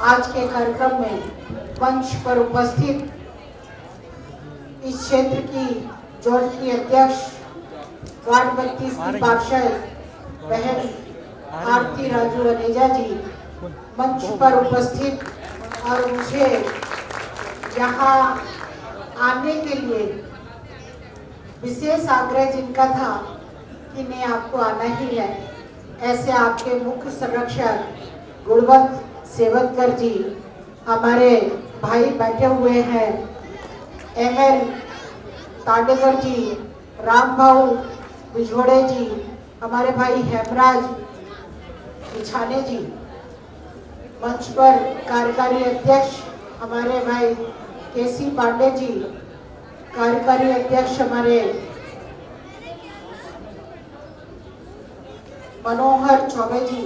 आज के कार्यक्रम में मंच पर उपस्थित इस क्षेत्र की जोड़ की अध्यक्ष वार्ड 32 की पार्षद बहन आरती राजू अनेजा जी, मंच पर उपस्थित और मुझे यहाँ आने के लिए विशेष आग्रह जिनका था कि नहीं आपको आना ही है, ऐसे आपके मुख्य संरक्षक गुणवंत सेवतकर जी, हमारे भाई बैठे हुए हैं ML तांडेकर जी, राम भाऊ बिजोड़े जी, हमारे भाई हेमराज बिछाने जी, मंच पर कार्यकारी अध्यक्ष हमारे भाई केसी पांडे जी, कार्यकारी अध्यक्ष हमारे मनोहर चौबे जी,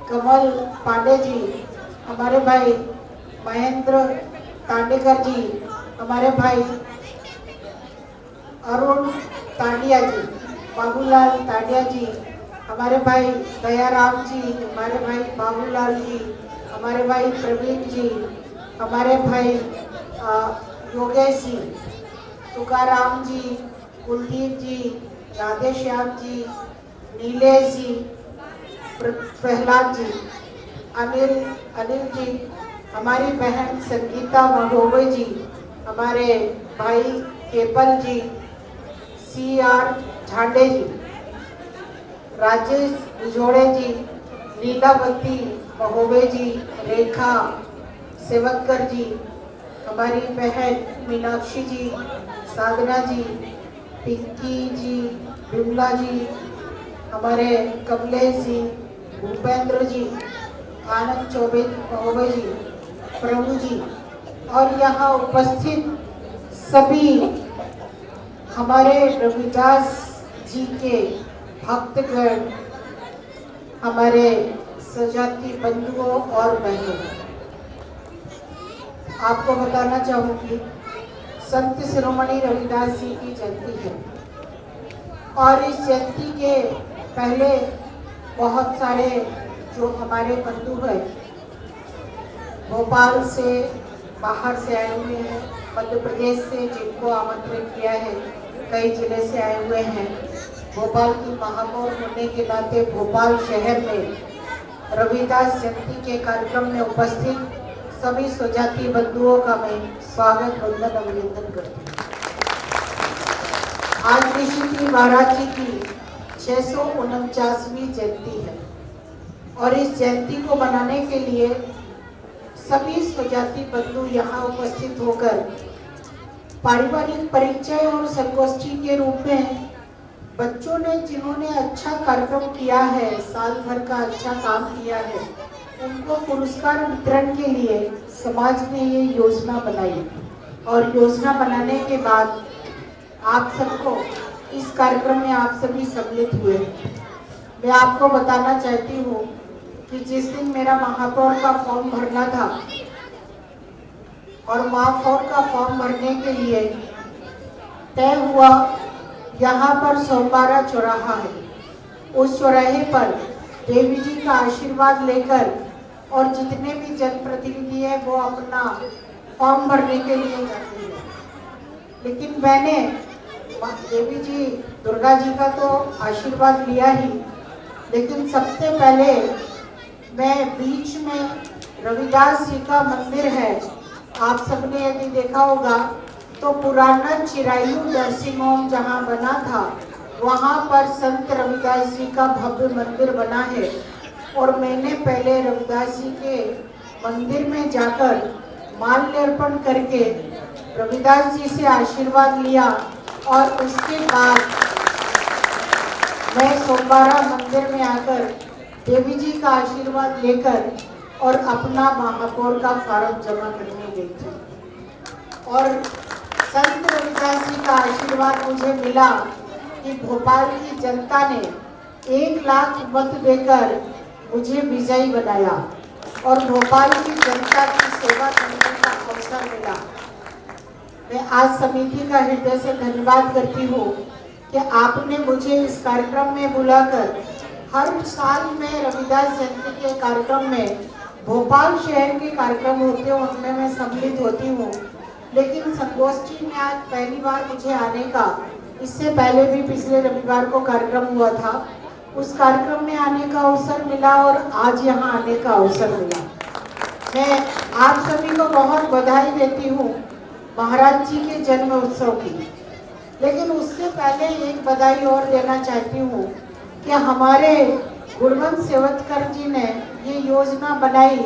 कमल पांडे जी, हमारे भाई महेंद्र तांडेकर जी, हमारे भाई अरुण तांडिया जी, बाबूलाल तांडिया जी, हमारे भाई दयाराम जी, हमारे भाई बाबूलाल जी, हमारे भाई प्रवीण जी, हमारे भाई योगेश जी, तुकाराम जी, कुलदीप जी, राधेश्याम जी, नीलेश जी, प्रहलाद जी, अनिल जी, हमारी बहन संगीता महोबे जी, हमारे भाई केपल जी, CR झांडे जी, राजेश बिजोड़े जी, लीलावती महोबे जी, रेखा सेवतकर जी, हमारी बहन मीनाक्षी जी, साधना जी, पिंकी जी, बिमला जी, हमारे कमलेश जी, भूपेंद्र जी, आनंद चौबे महोबे जी, प्रभु जी और यहाँ उपस्थित सभी हमारे रविदास जी के भक्तगण, हमारे सजाती बंधुओं और बहनों, आपको बताना चाहूँगी संत शिरोमणि रविदास जी की जयंती है और इस जयंती के पहले बहुत सारे जो हमारे बंधु हैं भोपाल से बाहर से आए हुए हैं, मध्य प्रदेश से जिनको आमंत्रित किया है, कई जिले से आए हुए हैं। भोपाल की महापौर होने के नाते भोपाल शहर में रविदास जयंती के कार्यक्रम में उपस्थित सभी स्वजाति बंधुओं का मैं स्वागत वंदन अभिनंदन करती हूँ। आज ऋषि श्री महाराज जी की 649वीं जयंती है और इस जयंती को मनाने के लिए सभी स्वजाति बंधु यहाँ उपस्थित होकर पारिवारिक परिचय और संगोष्ठी के रूप में बच्चों ने जिन्होंने अच्छा कार्यक्रम किया है, साल भर का अच्छा काम किया है, उनको पुरस्कार वितरण के लिए समाज ने ये योजना बनाई और योजना बनाने के बाद आप सबको इस कार्यक्रम में आप सभी सम्मिलित हुए। मैं आपको बताना चाहती हूँ कि जिस दिन मेरा महापौर का फॉर्म भरना था और महापौर का फॉर्म भरने के लिए तय हुआ, यहाँ पर सोमवारा चौराहा है, उस चौराहे पर देवी जी का आशीर्वाद लेकर और जितने भी जनप्रतिनिधि है वो अपना फॉर्म भरने के लिए जाते हैं। लेकिन मैंने देवी जी दुर्गा जी का तो आशीर्वाद लिया ही, लेकिन सबसे पहले मैं बीच में रविदास जी का मंदिर है, आप सबने यदि देखा होगा तो पुराना चिरायु नर्सिंग होम जहाँ बना था वहाँ पर संत रविदास जी का भव्य मंदिर बना है और मैंने पहले रविदास जी के मंदिर में जाकर माल्यार्पण करके रविदास जी से आशीर्वाद लिया और उसके बाद मैं सोमवारा मंदिर में आकर देवी जी का आशीर्वाद लेकर और अपना महापौर का फॉर्म जमा करने गई थी और संत रविदास जी का आशीर्वाद मुझे मिला कि भोपाल की जनता ने 1 लाख मत देकर मुझे विजयी बनाया और भोपाल की जनता की सेवा करने का अवसर मिला। मैं आज समिति का हृदय से धन्यवाद करती हूँ कि आपने मुझे इस कार्यक्रम में बुलाकर हर साल मैं रविदास जयंती के कार्यक्रम में भोपाल शहर के कार्यक्रम होते हैं उनमें मैं सम्मिलित होती हूँ, लेकिन संगोष्ठी में आज पहली बार मुझे आने का, इससे पहले भी पिछले रविवार को कार्यक्रम हुआ था, उस कार्यक्रम में आने का अवसर मिला और आज यहाँ आने का अवसर मिला। मैं आप सभी को बहुत बधाई देती हूँ महाराज जी के जन्म उत्सव की, लेकिन उससे पहले एक बधाई और देना चाहती हूँ कि हमारे गुणवंत सेवतकर जी ने ये योजना बनाई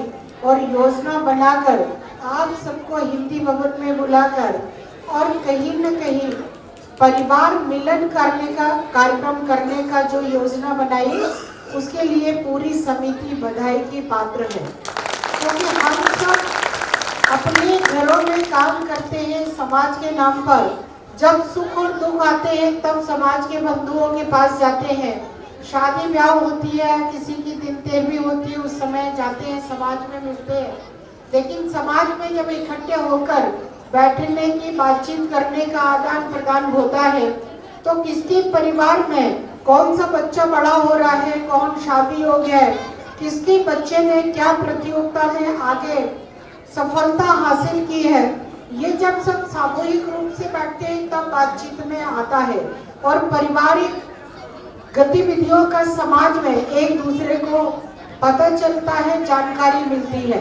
और योजना बनाकर आप सबको हिंदी भवन में बुलाकर और कहीं न कहीं परिवार मिलन करने का कार्यक्रम करने का जो योजना बनाई, उसके लिए पूरी समिति बधाई की पात्र है। क्योंकि हम सब अपने घरों में काम करते हैं समाज के नाम पर, जब सुख और दुख आते हैं तब समाज के बंधुओं के पास जाते हैं, शादी ब्याह होती है, किसी की दिन तेरहवी होती है, उस समय जाते हैं, समाज में मिलते हैं। लेकिन समाज में जब इकट्ठे होकर बैठने की, बातचीत करने का आदान प्रदान होता है, तो किसके परिवार में कौन सा बच्चा बड़ा हो रहा है, कौन शादी हो गया है, किसके बच्चे ने क्या प्रतियोगिता में आगे सफलता हासिल की है, ये जब सब सामूहिक रूप से बैठते हैं तब बातचीत में आता है और पारिवारिक गतिविधियों का समाज में एक दूसरे को पता चलता है, जानकारी मिलती है।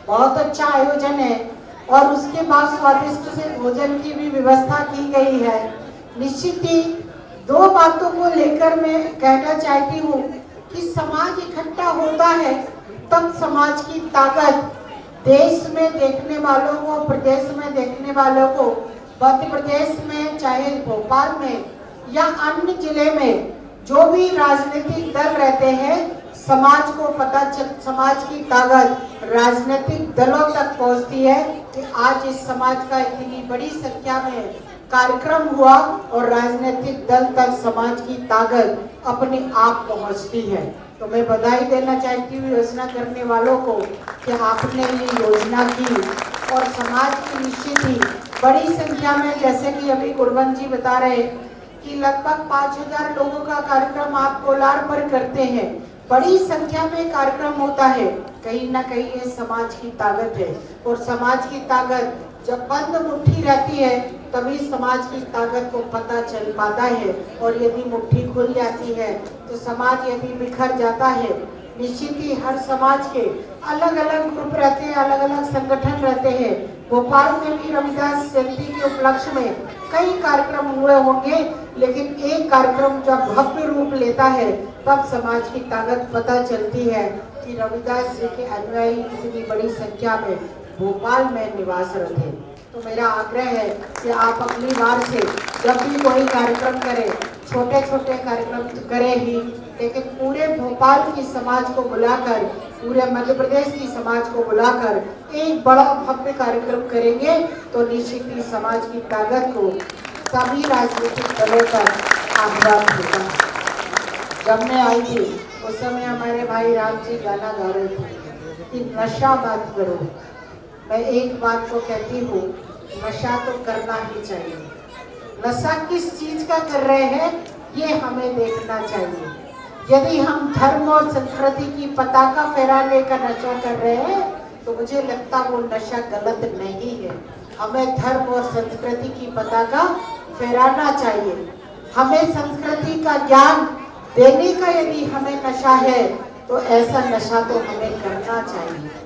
बहुत अच्छा आयोजन है और उसके बाद स्वादिष्ट से भोजन की भी व्यवस्था की गई है। निश्चित ही दो बातों को लेकर मैं कहना चाहती हूँ कि समाज इकट्ठा होता है तब समाज की ताकत देश में देखने वालों को, प्रदेश में देखने वालों को, मध्य प्रदेश में चाहे भोपाल में या अन्य जिले में जो भी राजनीतिक दल रहते हैं, समाज को पता चल, समाज की ताकत राजनीतिक दलों तक पहुंचती है कि आज इस समाज का इतनी बड़ी संख्या में कार्यक्रम हुआ और राजनीतिक दल तक समाज की ताकत अपने आप पहुंचती है। तो मैं बधाई देना चाहती हूँ योजना करने वालों को कि आपने ये योजना की और समाज की निश्चित ही बड़ी संख्या में, जैसे कि अभी गुणवंत जी बता रहे कि लगभग 5000 लोगों का कार्यक्रम आप कोलार पर करते हैं, बड़ी संख्या में कार्यक्रम होता है, कहीं ना कहीं ये समाज की ताकत है। और समाज की ताकत जब बंद मुट्ठी रहती है तभी समाज की ताकत को पता चल पाता है, और यदि मुट्ठी खुल जाती है तो समाज यदि बिखर जाता है, निश्चित ही हर समाज के अलग अलग ग्रुप रहते हैं, अलग अलग संगठन रहते हैं। भोपाल में भी रविदास जयंती के उपलक्ष्य में कई कार्यक्रम हुए होंगे, लेकिन एक कार्यक्रम जब भव्य रूप लेता है तब समाज की ताकत पता चलती है कि रविदास जी के अनुयायी इतनी बड़ी संख्या में भोपाल में निवासरत है। तो मेरा आग्रह है कि आप अगली बार से जब भी कोई कार्यक्रम करें, छोटे छोटे कार्यक्रम तो करें ही, लेकिन पूरे भोपाल की समाज को बुलाकर, पूरे मध्य प्रदेश की समाज को बुलाकर एक बड़ा भव्य कार्यक्रम करेंगे तो निश्चित ही समाज की ताकत को सभी राजनीतिक दलों पर आह्वान होगा। जब मैं आई थी उस समय हमारे भाई राम जी गाना गा रहे थे कि नशा मत करो। मैं एक बात को कहती हूँ, नशा तो करना ही चाहिए। नशा किस चीज का कर रहे हैं ये हमें देखना चाहिए। यदि हम धर्म और संस्कृति की पताका फहराने का नशा कर रहे हैं तो मुझे लगता वो नशा गलत नहीं है। हमें धर्म और संस्कृति की पताका फहराना चाहिए। हमें संस्कृति का ज्ञान देने का यदि हमें नशा है तो ऐसा नशा तो हमें करना चाहिए।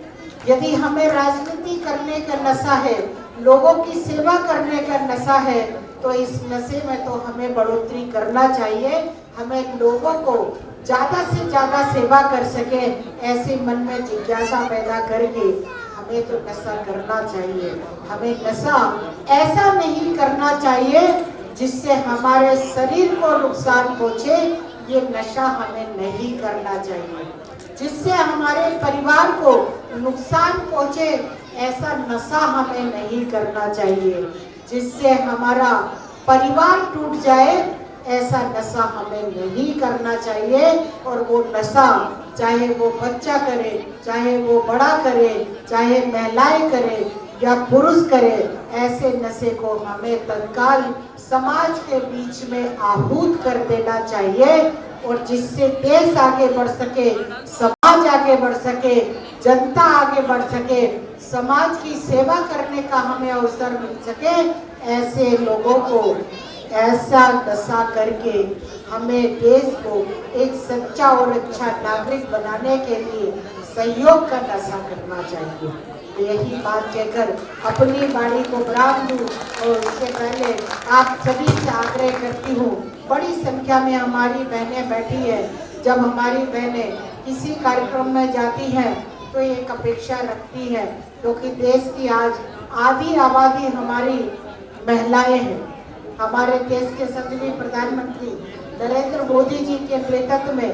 यदि हमें राजनीति करने का नशा है, लोगों की सेवा करने का नशा है, तो इस नशे में तो हमें बढ़ोतरी करना चाहिए। हमें लोगों को ज़्यादा से ज़्यादा सेवा कर सके, ऐसे मन में जिज्ञासा पैदा करके हमें तो नशा करना चाहिए। हमें नशा ऐसा नहीं करना चाहिए जिससे हमारे शरीर को नुकसान पहुँचे, ये नशा हमें नहीं करना चाहिए। जिससे हमारे परिवार को नुकसान पहुँचे, ऐसा नशा हमें नहीं करना चाहिए। जिससे हमारा परिवार टूट जाए, ऐसा नशा हमें नहीं करना चाहिए। और वो नशा चाहे वो बच्चा करे, चाहे वो बड़ा करे, चाहे महिलाएं करे या पुरुष करे, ऐसे नशे को हमें तत्काल समाज के बीच में आहूत कर देना चाहिए। और जिससे देश आगे बढ़ सके, समाज आगे बढ़ सके, जनता आगे बढ़ सके, समाज की सेवा करने का हमें अवसर मिल सके, ऐसे लोगों को ऐसा दशा करके हमें देश को एक सच्चा और अच्छा नागरिक बनाने के लिए सहयोग का दशा करना चाहिए। यही बात कहकर अपनी बाड़ी को विराम दूं और उससे पहले आप सभी से आग्रह करती हूँ, बड़ी संख्या में हमारी बहनें बैठी है। जब हमारी बहनें किसी कार्यक्रम में जाती हैं तो एक अपेक्षा रखती है, क्योंकि देश की आज आधी आबादी हमारी महिलाएं हैं। हमारे देश के सदैव प्रधानमंत्री नरेंद्र मोदी जी के नेतृत्व में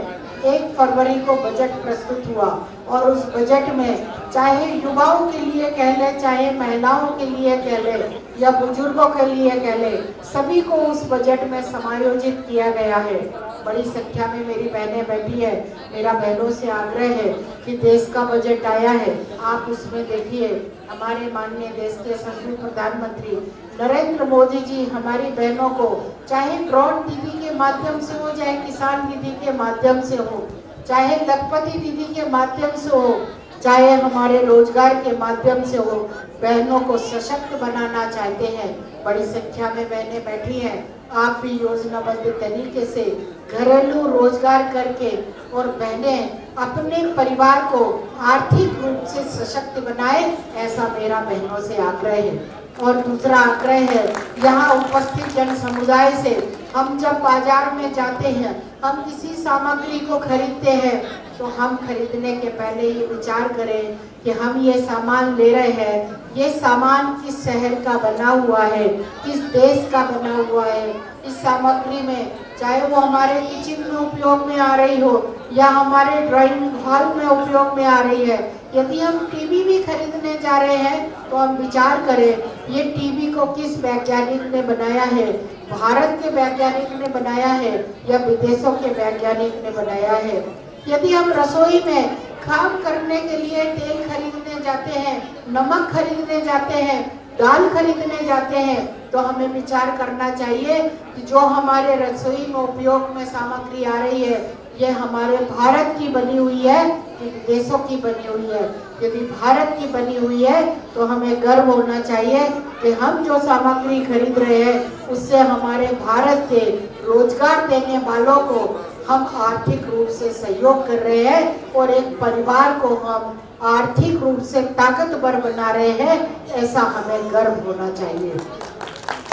1 फरवरी को बजट प्रस्तुत हुआ और उस बजट में चाहे युवाओं के लिए कह ले, चाहे महिलाओं के लिए कह ले या बुजुर्गों के लिए कह ले, सभी को उस बजट में समायोजित किया गया है। बड़ी संख्या में मेरी बहनें बैठी है। मेरा बहनों से आग्रह है कि देश का बजट आया है, आप उसमें देखिए हमारे माननीय देश के यशस्वी प्रधानमंत्री नरेंद्र मोदी जी हमारी बहनों को चाहे ब्रॉड दीदी के माध्यम से हो, चाहे किसान दीदी के माध्यम से हो, चाहे लखपति दीदी के माध्यम से हो, चाहे हमारे रोजगार के माध्यम से हो, बहनों को सशक्त बनाना चाहते हैं। बड़ी संख्या में बहनें बैठी हैं। आप भी योजनाबद्ध तरीके से घरेलू रोजगार करके और बहनें अपने परिवार को आर्थिक रूप से सशक्त बनाए, ऐसा मेरा बहनों से आग्रह है। और दूसरा आग्रह है, यहाँ उपस्थित जन समुदाय से, हम जब बाजार में जाते हैं, हम किसी सामग्री को खरीदते हैं तो हम खरीदने के पहले ये विचार करें कि हम ये सामान ले रहे हैं, ये सामान किस शहर का बना हुआ है, किस देश का बना हुआ है। इस सामग्री में चाहे वो हमारे किचन में उपयोग में आ रही हो या हमारे ड्राइंग हॉल में उपयोग में आ रही है। यदि हम टीवी भी खरीदने जा रहे हैं तो हम विचार करें ये टीवी को किस वैज्ञानिक ने बनाया है, भारत के वैज्ञानिक ने बनाया है या विदेशों के वैज्ञानिक ने बनाया है। यदि हम रसोई में काम करने के लिए तेल खरीदने जाते हैं, नमक खरीदने जाते हैं, दाल खरीदने जाते हैं, तो हमें विचार करना चाहिए कि जो हमारे रसोई में उपयोग में सामग्री आ रही है ये हमारे भारत की बनी हुई है कि विदेशों की बनी हुई है। यदि भारत की बनी हुई है तो हमें गर्व होना चाहिए कि हम जो सामग्री खरीद रहे हैं उससे हमारे भारत के रोजगार देने वालों को हम आर्थिक रूप से सहयोग कर रहे हैं और एक परिवार को हम आर्थिक रूप से ताकतवर बना रहे हैं, ऐसा हमें गर्व होना चाहिए।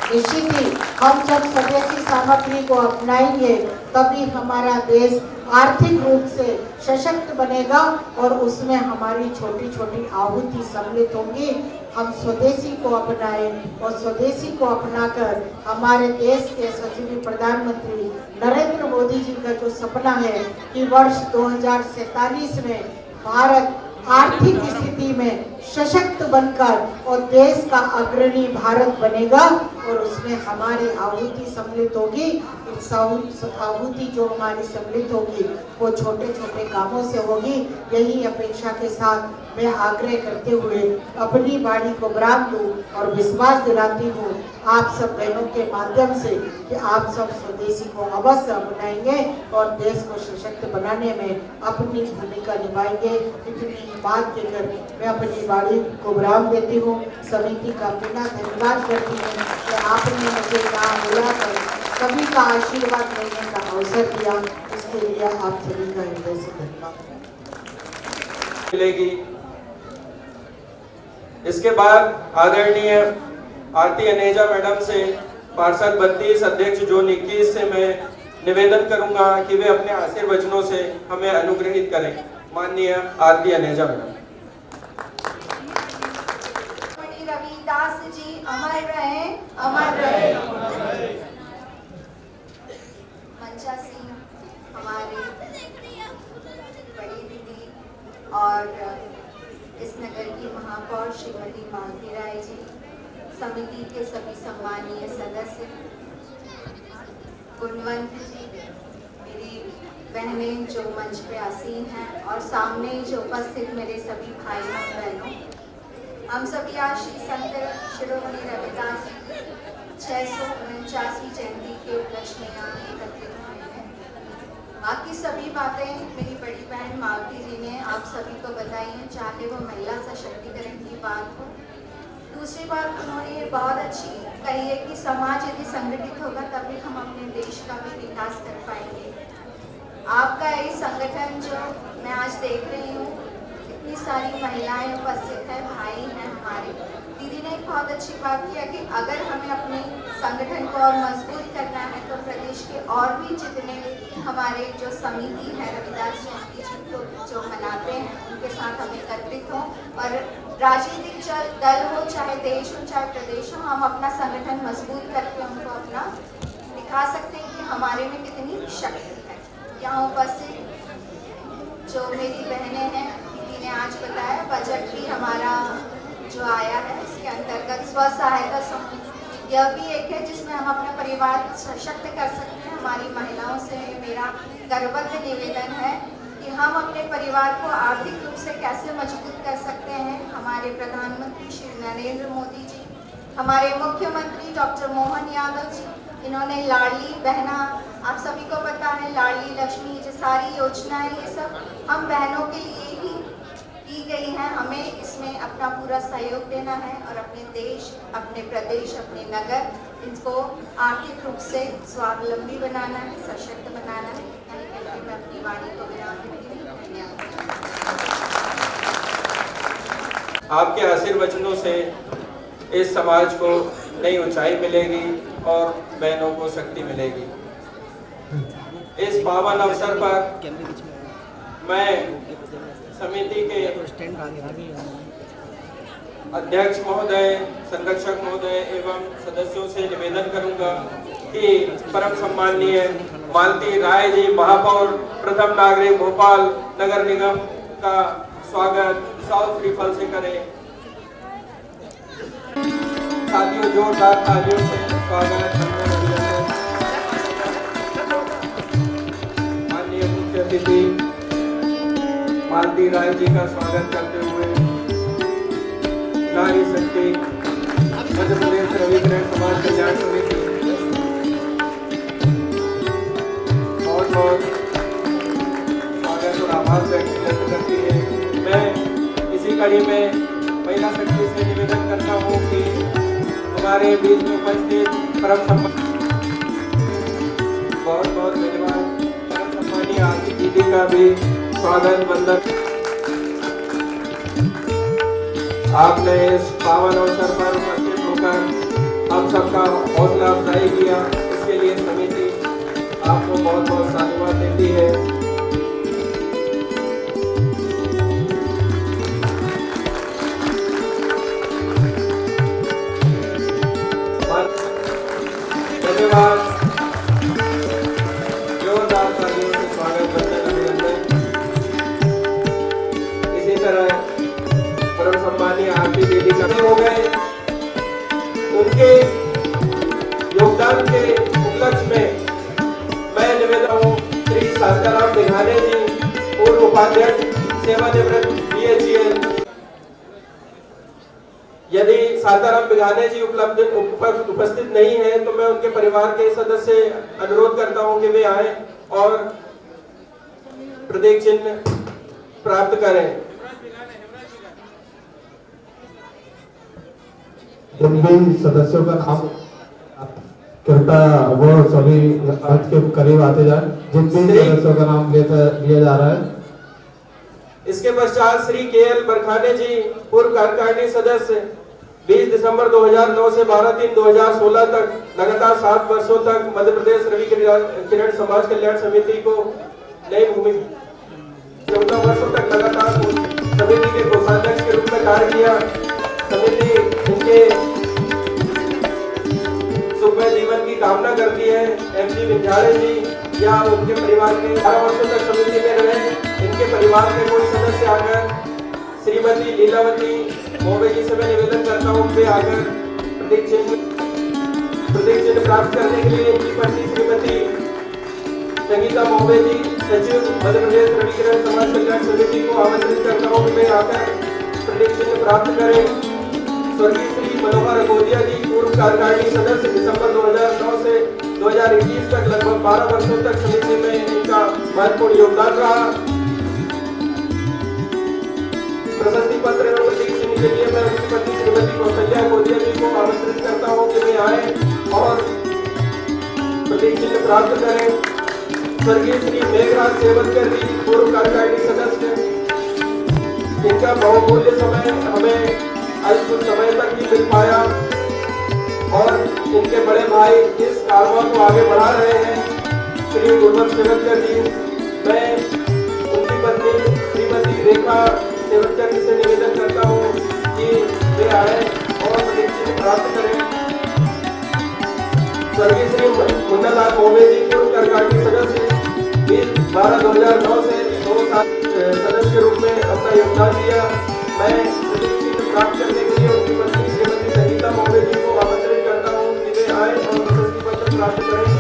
निश्चित ही हम जब स्वदेशी सामग्री को अपनाएंगे तभी हमारा देश आर्थिक रूप से सशक्त बनेगा और उसमें हमारी छोटी छोटी आहुति सम्मिलित होंगी। हम स्वदेशी को अपनाएं और स्वदेशी को अपनाकर हमारे देश के यशस्वी प्रधानमंत्री नरेंद्र मोदी जी का जो सपना है कि वर्ष 2047 में भारत आर्थिक स्थिति में सशक्त बनकर और देश का अग्रणी भारत बनेगा और उसमें हमारी आहुति सम्मिलित होगी। इस आहुति जो हमारी सम्मिलित होगी वो छोटे छोटे कामों से होगी। यही अपेक्षा के साथ मैं आग्रह करते हुए अपनी बाड़ी को विराम दूं और विश्वास दिलाती हूँ आप सब बहनों के माध्यम से कि आप सब स्वदेशी को अवश्य अपनाएंगे और देश को सशक्त बनाने में अपनी भूमिका निभाएंगे। इतनी बात कहकर मैं अपनी बाड़ी को विराम देती हूँ। समिति का बिना धन्यवाद करती हूँ कि आपने मुझे यहाँ बुलाकर सभी का आशीर्वाद लेने का अवसर दिया, इसके लिए आप सभी का हृदय से धन्यवाद मिलेगी। इसके बाद आदरणीय आरती अनेजा मैडम से पार्षद 32 अध्यक्ष जोन 21 से मैं निवेदन करूंगा कि वे अपने आशीर्वचनों से हमें अनुग्रहित करें। माननीय आरती अनेजा मैडम। रविदास जी अमर रहे, अमर रहे। मंचा सिंह हमारी बड़ी दीदी और इस नगर की महापौर श्रीमती मालती राय जी, समिति के सभी सम्मानीय सदस्य, गुणवंत जी, मेरी बहनें जो मंच पे आसीन हैं और सामने जो उपस्थित मेरे सभी भाइयों बहनों, हम सभी आज श्री संत शिरोमणि रविदास 649 जयंती के उपलक्ष्य में यहाँ एकत्रित हुए हैं। बाकी सभी बातें मेरी बड़ी बहन मालती जी ने आप सभी को बताई हैं, चाहे वो महिला सशक्तिकरण की बात हो। दूसरी बात उन्होंने ये बहुत अच्छी कही है कि समाज यदि संगठित होगा तभी हम अपने देश का भी विकास कर पाएंगे। आपका ये संगठन जो मैं आज देख रही हूँ, इतनी सारी महिलाएं उपस्थित हैं, भाई हैं हमारे। दीदी ने एक बहुत अच्छी बात किया कि अगर हमें अपने संगठन को और मजबूत करना है तो प्रदेश के और भी जितने हमारे जो समिति है रविदास जयंती जी को जो मनाते हैं उनके साथ हम एकत्रित हों और राजनीतिक दल हो, चाहे देश हो चाहे प्रदेश हो, हम अपना संगठन मजबूत करके उनको अपना दिखा सकते हैं कि हमारे में कितनी शक्ति है। यहाँ उपस्थित जो मेरी बहनें हैं, दीदी ने आज बताया बजट भी हमारा जो आया है इसके अंतर्गत स्व सहायता समूह यह भी एक है जिसमें हम अपना परिवार सशक्त कर सकते हैं। हमारी महिलाओं से मेरा गर्वबद्ध निवेदन है कि हम अपने परिवार को आर्थिक रूप से कैसे मजबूत कर सकते हैं। हमारे प्रधानमंत्री श्री नरेंद्र मोदी जी, हमारे मुख्यमंत्री डॉक्टर मोहन यादव जी, इन्होंने लाडली बहना, आप सभी को पता है लाडली लक्ष्मी, ये सारी योजनाएं ये सब हम बहनों के लिए ही की गई हैं। हमें इसमें अपना पूरा सहयोग देना है और अपने देश, अपने प्रदेश, अपने नगर इनको आर्थिक रूप से स्वावलंबी बनाना है, सशक्त बनाना है। यही कहकर मैं अपनी वाणी को विराम देती हूँ। धन्यवाद। आपके आशीर्वचनों से इस समाज को नई ऊंचाई मिलेगी और बहनों को शक्ति मिलेगी। इस पावन अवसर पर मैं समिति के अध्यक्ष महोदय, संरक्षक महोदय एवं सदस्यों से निवेदन करूंगा कि परम सम्माननीय मालती राय जी, महापौर प्रथम नागरिक भोपाल नगर निगम का स्वागत साउथ रिफल से करें। साथियों जोरदार तालियों से स्वागत। माननीय मुख्य अतिथि मालती राय जी का स्वागत करते हुए नारी शक्ति मध्य प्रदेश रविग्रहण समाज कल्याण समिति बहुत बहुत स्वागत और आभार व्यक्त करती है। मैं इसी कड़ी में महिला शक्ति से निवेदन करता हूँ कि हमारे बीच में उपस्थित परम सम्मान बहुत बहुत धन्यवाद परम सम्मानीय आरती दीदी का भी स्वागत वंदन। आपने इस पावन अवसर पर उपस्थित होकर हम सबका हौसला अफजाई किया, इसके लिए समिति आपको बहुत बहुत साधुवाद देती है। धन्यवाद। जोरदार तालियों से स्वागत करते अभिनंदन। इसी तरह परम सम्मानीय आरती दीदी का हो गए, उनके योगदान के उपलक्ष्य में मैं निवेदन हूँ श्री शांताराम बिघाने जी, पूर्व उपाध्यक्ष सेवानिवृत्त BHEL। यदि शांताराम बिघाने जी उपस्थित नहीं है तो मैं उनके परिवार के सदस्य से अनुरोध करता हूं कि वे आए और प्रतीक चिन्ह प्राप्त करें। जिन भी सदस्यों का नाम कृपया वो सभी मंच के करीब आते जाएं, जिन भी सदस्यों का नाम लिया जा रहा है। इसके पश्चात श्री KL बरखाने जी, पूर्व कार्यकारिणी सदस्य, 20 दिसंबर 2009 से 12/3/2016 तक लगातार 7 वर्षों तक मध्य प्रदेश रविग्रहण समाज कल्याण समिति को नई भूमि 14 वर्षों तक लगातार समिति के कोषाध्यक्ष के रूप में कार्य किया। समिति इनके सुखमय जीवन की कामना करती है। MC विद्यालय जी या उनके परिवार के 18 वर्षों तक समिति में रहे। इनके परिवार के कोई सदस्य आकर श्रीमती लीलावती मोबे जी से मैं निवेदन करता हूँ वे आकर प्रतीक चिन्ह प्राप्त करने के लिए इनकी पत्नी श्रीमती संगीता मोबे जी, सचिव मध्य प्रदेश रविग्रहण समाज कल्याण समिति को आमंत्रित करता हूँ कि वे आकर प्रतीक चिन्ह प्राप्त करें। स्वर्गीय श्री मनोहर अगोदिया जी, पूर्व कार्यकारिणी सदस्य, दिसंबर 2009 से 2021 तक लगभग 12 वर्षों तक समिति में इनका महत्वपूर्ण योगदान रहा। प्रशस्ति पत्र एवं प्रतीक चिन्ह के लिए मैं उनकी पत्नी श्रीमती कौशल्या गोदिया जी को आमंत्रित करता हूँ कि वे आए और प्रतीक चिन्ह प्राप्त करें। स्वर्गीय श्री मेघराज सेवलकर जी, पूर्व कार्यकारिणी सदस्य, इनका बहुमूल्य समय हमें आज कुछ समय तक ही मिल पाया और इनके बड़े भाई इस कारवां को आगे बढ़ा रहे हैं, श्री गुरबत सेवलकर जी। मैं उनकी पत्नी श्रीमती रेखा सेवलकर जी से निवेदन करता हूँ कि वे आए और प्रतीक चिन्ह प्राप्त करें। स्वर्गीय श्री मुन्नालाल मोवे जी, पूर्व कार्यकारिणी सदस्य, 12/2009 से 2 साल सदस्य के रूप में अपना योगदान दिया। मैं प्रतीक चिन्ह प्राप्त करने के लिए उनकी पत्नी श्रीमती संगीता मोवे जी को आमंत्रित करता हूँ कि वे आए और प्रशस्ति पत्र प्राप्त करें।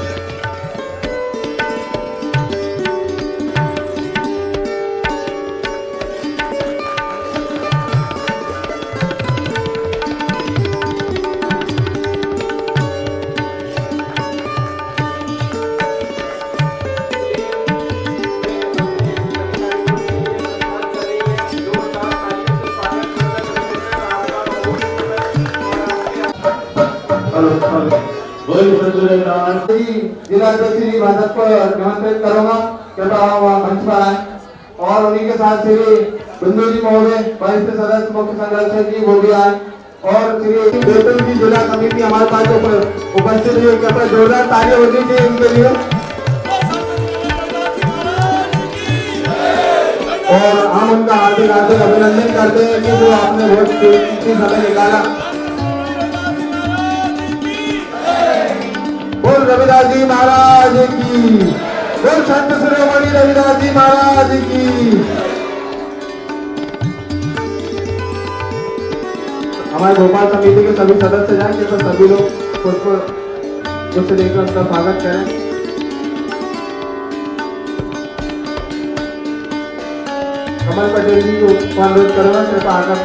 जिला अध्यक्ष श्री भाजपा को निमंत्रित करूंगा, कृपया मंच पर आए और उन्हीं के साथ श्री बिंदु जी महोदय, वरिष्ठ सदस्य मुख्य संरक्षक जी, वो भी आए और श्री बेतुल जी, जिला समिति हमारे पास उपस्थित है। कृपया जोरदार तालियां होनी चाहिए इनके लिए। और हम उनका हार्दिक हार्दिक अभिनंदन करते हैं कि जो आपने वोट की समय निकाला। बोल रविदास जी महाराज की, बोल संत शिरोमणि रविदास जी महाराज की। हमारे भोपाल समिति के सभी सदस्य जाएंगे तो सभी लोग पुष्प लेकर उनका स्वागत करें। कमल पटेल जी को अनुरोध करूंगा, कृपया आकर।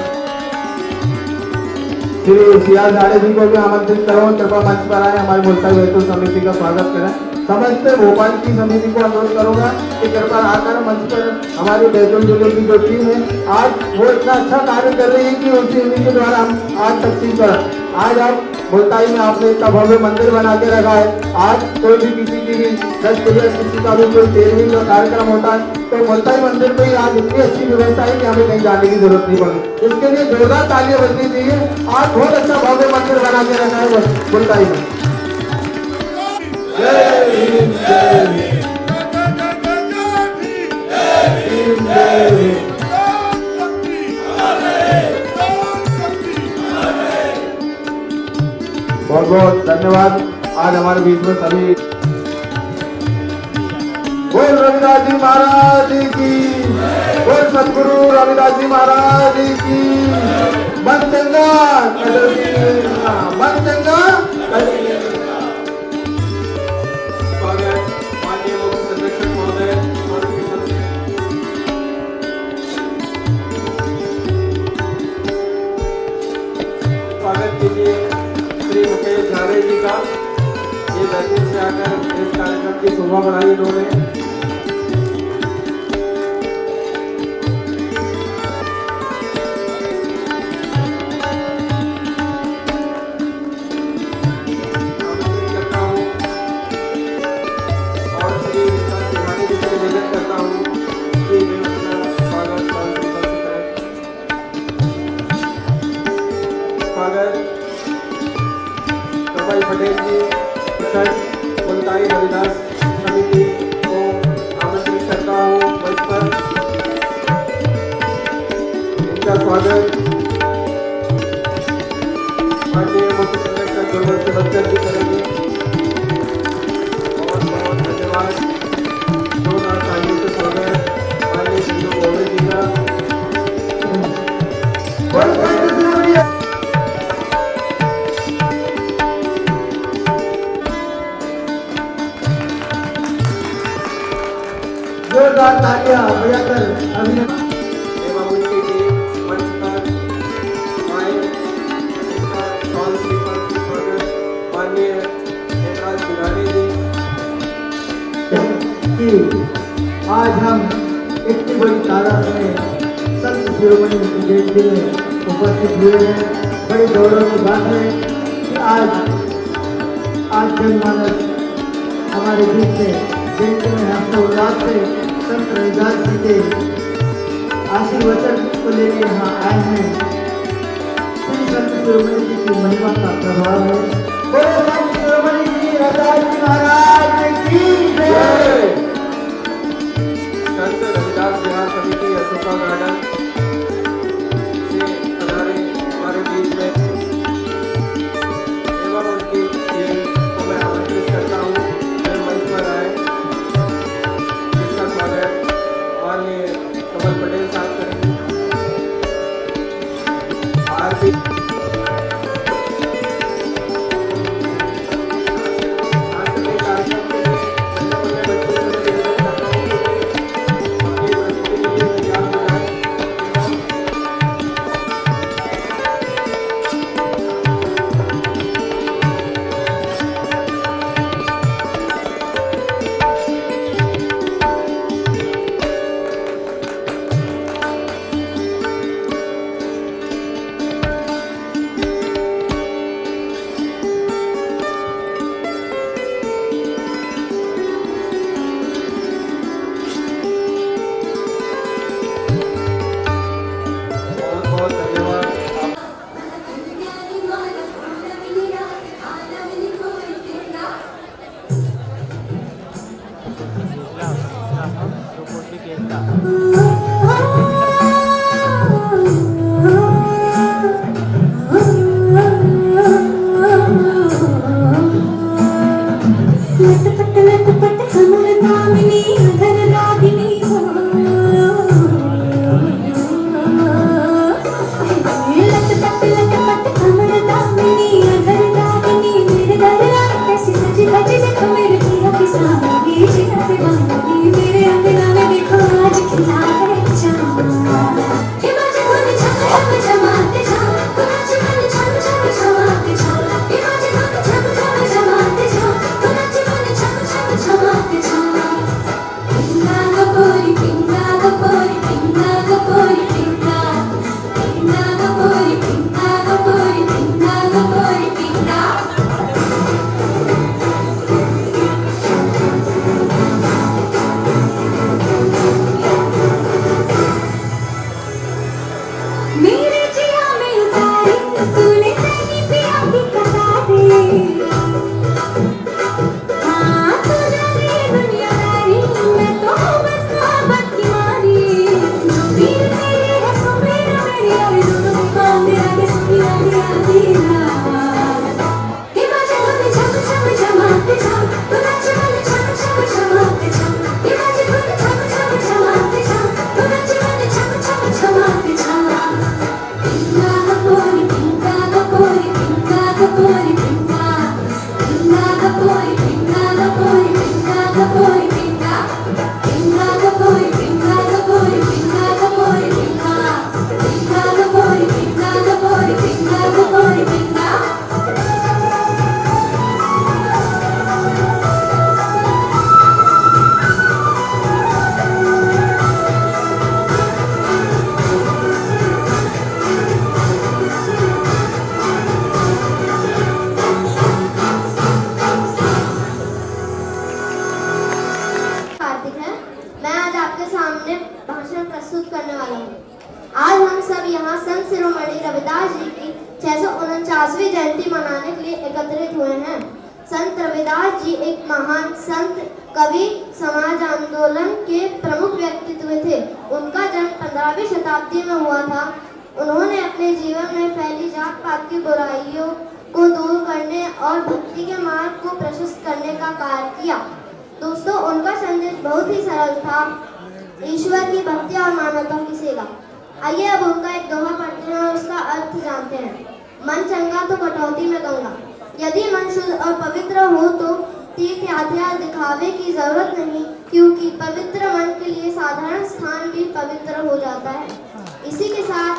श्री सियाज झाड़े जी को भी आमंत्रित करूंगा, कृपया मंच पर आए, हमारी मुल्ताई बैतूल समिति का स्वागत करें। समस्त भोपाल की समिति को अनुरोध करूंगा कि कृपया आकर मंच पर हमारी बैतूल जिले की जो टीम है, आज वो इतना अच्छा कार्य कर रही है कि उसी के द्वारा हम आज सक्सेस कर। आज आप मुल्ताई में आपने इतना भव्य मंदिर बना के रखा है। आज कोई भी किसी की भी 10 बजे किसी का भी कोई 13वीं का कार्यक्रम होता है तो मुल्ताई मंदिर में ही आज इतनी अच्छी व्यवस्था है कि हमें कहीं जाने की जरूरत नहीं पड़ी। इसके लिए जोरदार तालियां बजनी चाहिए। आज बहुत अच्छा भव्य मंदिर बना के रखा है मुल्ताई में। जय हिंद, जय हिंद, जय हिंद। बहुत बहुत धन्यवाद। आज हमारे बीच में सभी बोल रविदास जी महाराज की, बोल सतगुरु रविदास जी महाराज की। मन चंगा मन चंगा। स्वागत माननीय मुख्य संरक्षक महोदय और स्वागत कीजिए श्री मुकेश झारे जी का। ये बैतूल से आकर इस कार्यक्रम की शोभा बढ़ाई इन्होंने। कमल पटेल जी, प्रखंड मुल्ताई रविदास समिति को आमंत्रित करता हूँ मंच पर। इनका स्वागत माननीय मुख्य संरक्षक गुरबत सेवलकर जी करेंगे। और बहुत धन्यवाद। 2 तालियों से स्वागत माननीय बिंदु मोवे जी का। जोरदार तालियां बजाकर अभिनंदन। एवं उनकी टीम मंच पर आए। इनका शॉल स्लीपर स्वागत माननीय हेमराज बिगाड़ी जी, कि आज हम इतनी बड़ी तादाद में संत शिरोमणि की जयंती में उपस्थित हुए हैं। बड़ी गौरव की बात है कि आज जनमानस हमारे बीच में जयंती में हर्षोल्लास से संत रविदास जी के आशीर्वचन को लेकर यहाँ आए हैं। श्री संत शिरोमणि जी की महिमा का प्रभाव है। बोलो संत शिरोमणि जी रविदास जी महाराज की जय। संत रविदास विहार समिति अशोका गार्डन से पधारे हमारे बीच में एवं उनकी टीम को मैं आमंत्रित करता हूँ वे मंच पर आए, जिसका स्वागत माननीय कमल पटेल साहब करेंगे। आरती संत रविदास जी एक महान संत, कवि, समाज आंदोलन के प्रमुख व्यक्तित्व थे। उनका जन्म 15वीं शताब्दी में हुआ था। उन्होंने अपने जीवन में फैली जात पात की बुराइयों को दूर करने और भक्ति के मार्ग को प्रशस्त करने का कार्य किया। दोस्तों, उनका संदेश बहुत ही सरल था, ईश्वर की भक्ति और मानवता की सेवा। आइए अब उनका एक दोहा पढ़ते हैं और उसका अर्थ जानते हैं। मन चंगा तो कटौती में गंगा। यदि मन शुद्ध और पवित्र हो तो तीर्थ यात्रा दिखावे की जरूरत नहीं, क्योंकि पवित्र मन के लिए साधारण स्थान भी पवित्र हो जाता है। इसी के साथ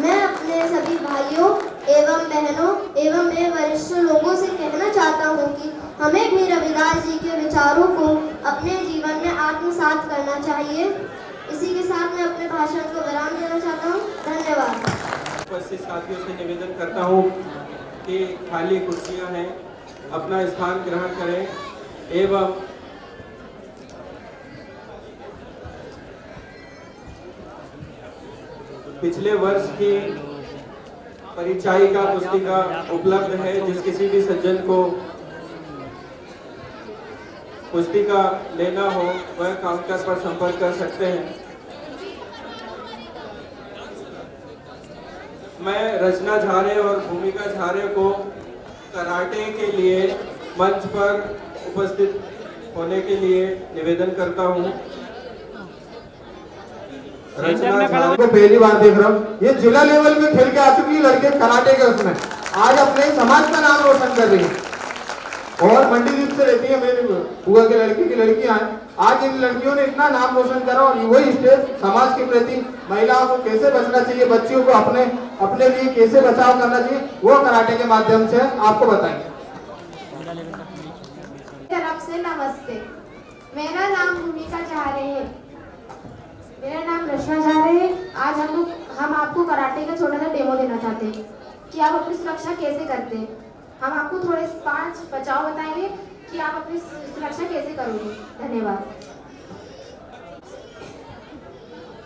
मैं अपने सभी भाइयों एवं बहनों एवं मेरे वरिष्ठ लोगों से कहना चाहता हूँ कि हमें भी रविदास जी के विचारों को अपने जीवन में आत्मसात करना चाहिए। इसी के साथ मैं अपने भाषण को विराम देना चाहता हूँ। धन्यवाद। उपस्थित साथियों से निवेदन करता हूँ कि खाली कुर्सियां हैं, अपना स्थान ग्रहण करें एवं पिछले वर्ष की परिचायिका पुस्तिका उपलब्ध है। जिस किसी भी सज्जन को पुस्तिका लेना हो वह काउंटर पर संपर्क कर सकते हैं। मैं रचना झारे और भूमिका झारे को कराटे के लिए मंच पर उपस्थित होने के लिए निवेदन करता हूं। रचना झारे को पहली बार देख रहा हूँ। ये जिला लेवल में खेल के आ चुकी लड़के कराटे के, उसमें आज अपने समाज का नाम रोशन कर रही है और मंडी द्वीप से रहती है। मेरी बुआ के लड़की की लड़कियां हैं। आज इन लड़कियों ने इतना नाम रोशन करा और वही स्टेज समाज के प्रति महिलाओं को कैसे बचना चाहिए, बच्चियों को अपने लिए कैसे बचाव करना चाहिए, वो कराटे के माध्यम से आपको बताएंगे। तरफ से नमस्ते। मेरा नाम भूमिका झारे है। मेरा नाम रचना झारे है। आज हम आपको कराटे का छोटा सा डेमो देना चाहते हैं कि आप अपनी सुरक्षा कैसे करते हैं। हम आपको थोड़े 5 बचाव बताएंगे कि आप अपनी सुरक्षा कैसे करोगे। धन्यवाद।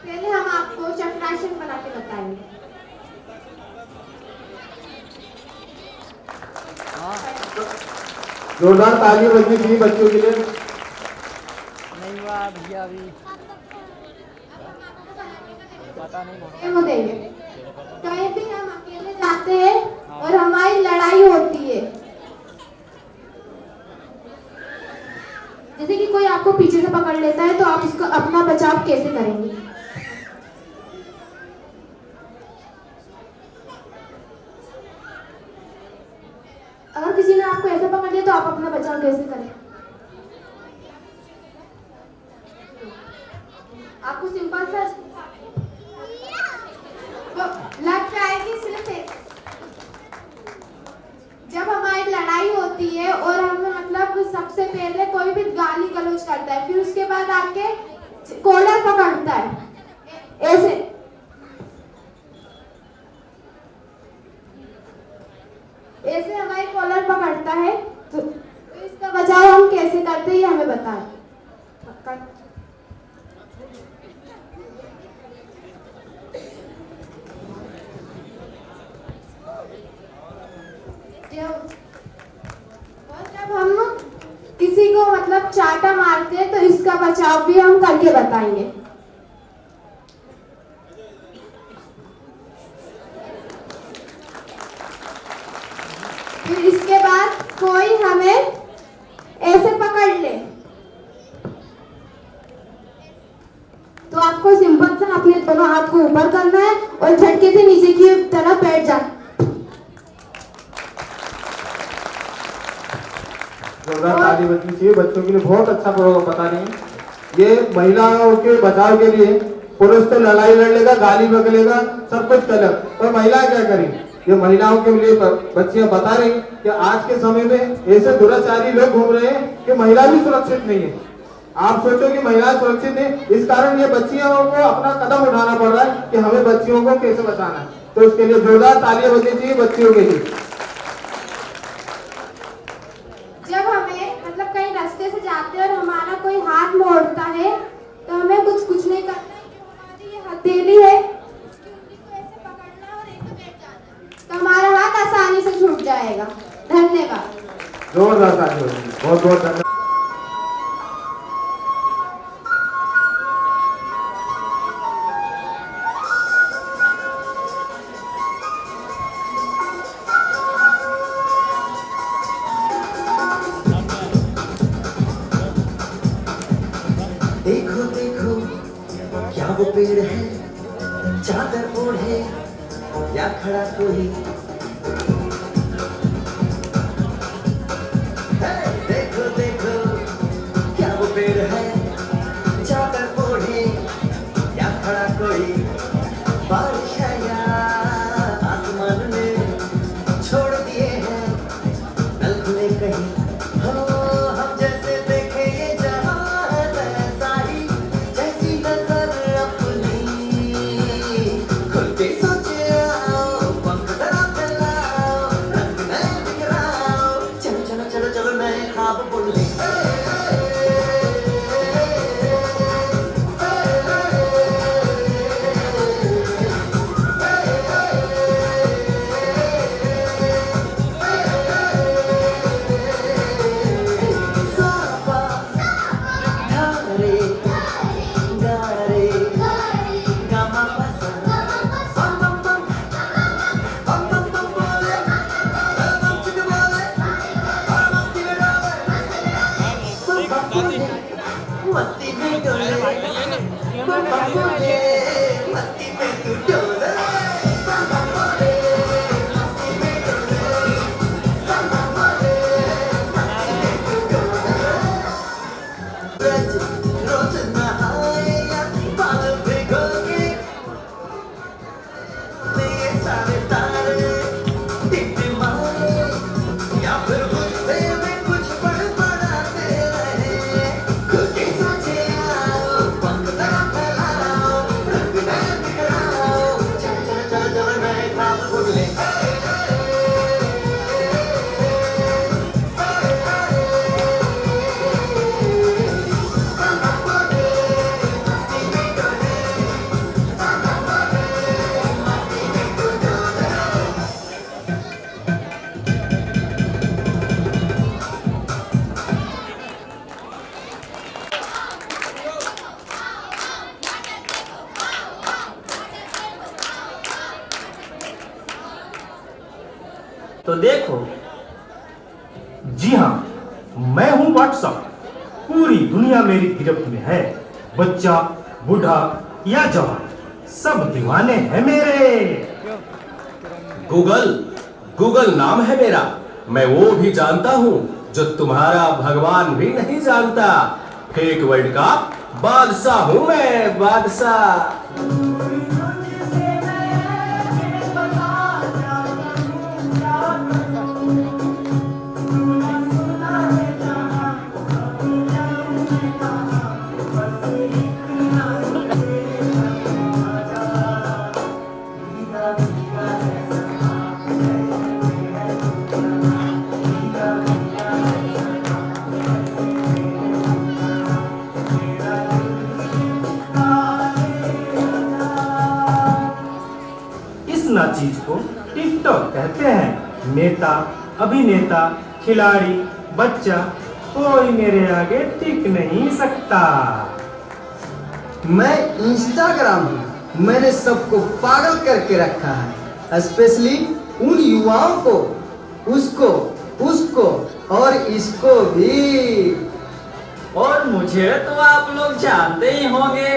पहले हम आपको चक्रासन बना के बताएंगे। जोरदार तालियां बजनी चाहिए बच्चों के लिए। नहीं हुआ भैया अभी पता नहीं डेमो देंगे। कहीं भी हम अकेले जाते हैं और हमारी लड़ाई होती है, जैसे कि कोई आपको पीछे से पकड़ लेता है, तो आप उसका अपना बचाव कैसे करेंगे। अगर किसी ने आपको ऐसे पकड़ लिया तो आप अपना बचाव कैसे करें। आपको सिंपल सा लग जाएगी सिर्फ एक। जब हमारी लड़ाई होती है और हमें मतलब सबसे पहले कोई भी गाली गलौज करता है, फिर उसके बाद आके कॉलर पकड़ता है ऐसे हमारी कॉलर पकड़ता है, तो इसका बचाव हम कैसे करते हैं ये हमें बताएं। जब हम किसी को मतलब चाटा मारते हैं तो इसका बचाव भी हम करके बताएंगे। फिर इसके बाद कोई हमें ऐसे पकड़ ले तो आपको सिंपल से अपने दोनों हाथ को ऊपर करना है और झटके से नीचे की तरफ बैठ जाना। जोरदार ताली बजनी चाहिए बच्चों के लिए। बहुत अच्छा प्रोग्राम बता रही है। ये महिलाओं के बचाव के लिए, पुरुष तो लड़ाई लड़ लेगा, गाली बकलेगा, सब कुछ करेगा, और महिलाएं क्या करेंगी। ये महिलाओं के लिए बच्चियां बता रही कि आज के समय में ऐसे दुराचारी लोग घूम रहे हैं कि महिला भी सुरक्षित नहीं है। आप सोचो कि महिला सुरक्षित है, इस कारण ये बच्चियों को अपना कदम उठाना पड़ रहा है कि हमें बच्चियों को कैसे बचाना है। तो इसके लिए जोरदार तालियां बजनी चाहिए बच्चियों के लिए। जब हमें मतलब कहीं रास्ते से जाते हैं और हमारा कोई हाथ मोड़ता है तो हमें कुछ नहीं करना है। हमारी ये हथेली है, इसकी उंगली को ऐसे पकड़ना और ऐसे बैठ जाना, तो हमारा हाथ आसानी से छूट जाएगा। धन्यवाद। जोरदार ताली बजनी। बहुत बहुत धन्यवाद। देखो देखो क्या वो पेड़ है, चादर ओढ़े या खड़ा कोई। देखो देखो क्या वो पेड़ है, चादर ओढ़े या खड़ा कोई। बारिश या आसमान में छोड़ दिए हैं नल खुले कहीं। हो हम जैसे देखे ये जहां तो देखो। जी हाँ, मैं हूँ व्हाट्सएप। पूरी दुनिया मेरी गिरफ्त में है। बच्चा, बूढ़ा या जवान, सब दीवाने हैं मेरे। गूगल नाम है मेरा। मैं वो भी जानता हूँ जो तुम्हारा भगवान भी नहीं जानता। फेक वर्ल्ड का बादशाह हूँ मैं, बादशाह। चीज को टिकटॉक कहते हैं। नेता, अभिनेता, खिलाड़ी, बच्चा, कोई मेरे आगे टिक नहीं सकता। मैं इंस्टाग्राम हूँ। मैंने सबको पागल करके रखा है, स्पेशली उन युवाओं को, उसको और इसको भी। और मुझे तो आप लोग जानते ही होंगे,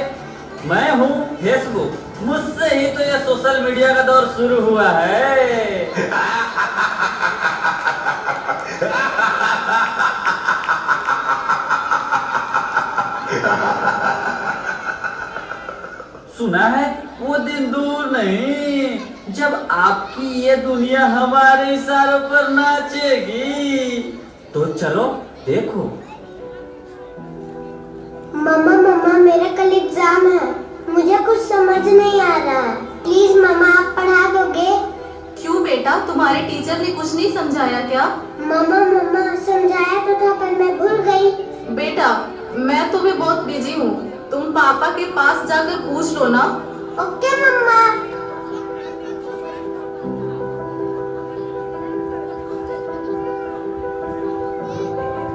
मैं हूँ फेसबुक। मुझसे ही तो ये सोशल मीडिया का दौर शुरू हुआ है। सुना है वो दिन दूर नहीं जब आपकी ये दुनिया हमारे इशारों पर नाचेगी। तो चलो देखो। मम्मा मेरा कल एग्जाम है, मुझे कुछ समझ नहीं आ रहा है। प्लीज मम्मा आप पढ़ा दोगे? क्यों बेटा, तुम्हारे टीचर ने कुछ नहीं समझाया क्या? मम्मा समझाया तो था पर मैं भूल गई। बेटा मैं तो भी बहुत बिजी हूँ, तुम पापा के पास जाकर पूछ लो ना। ओके मम्मा।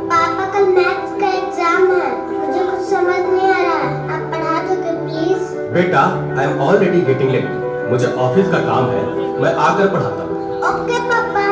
पापा कल मैथ्स का एग्जाम है, मुझे कुछ समझ नहीं आ रहा है, आप पढ़ा दोगे प्लीज? बेटा I am already getting late, मुझे ऑफिस का काम है, मैं आकर पढ़ाता हूँ। ओके पापा।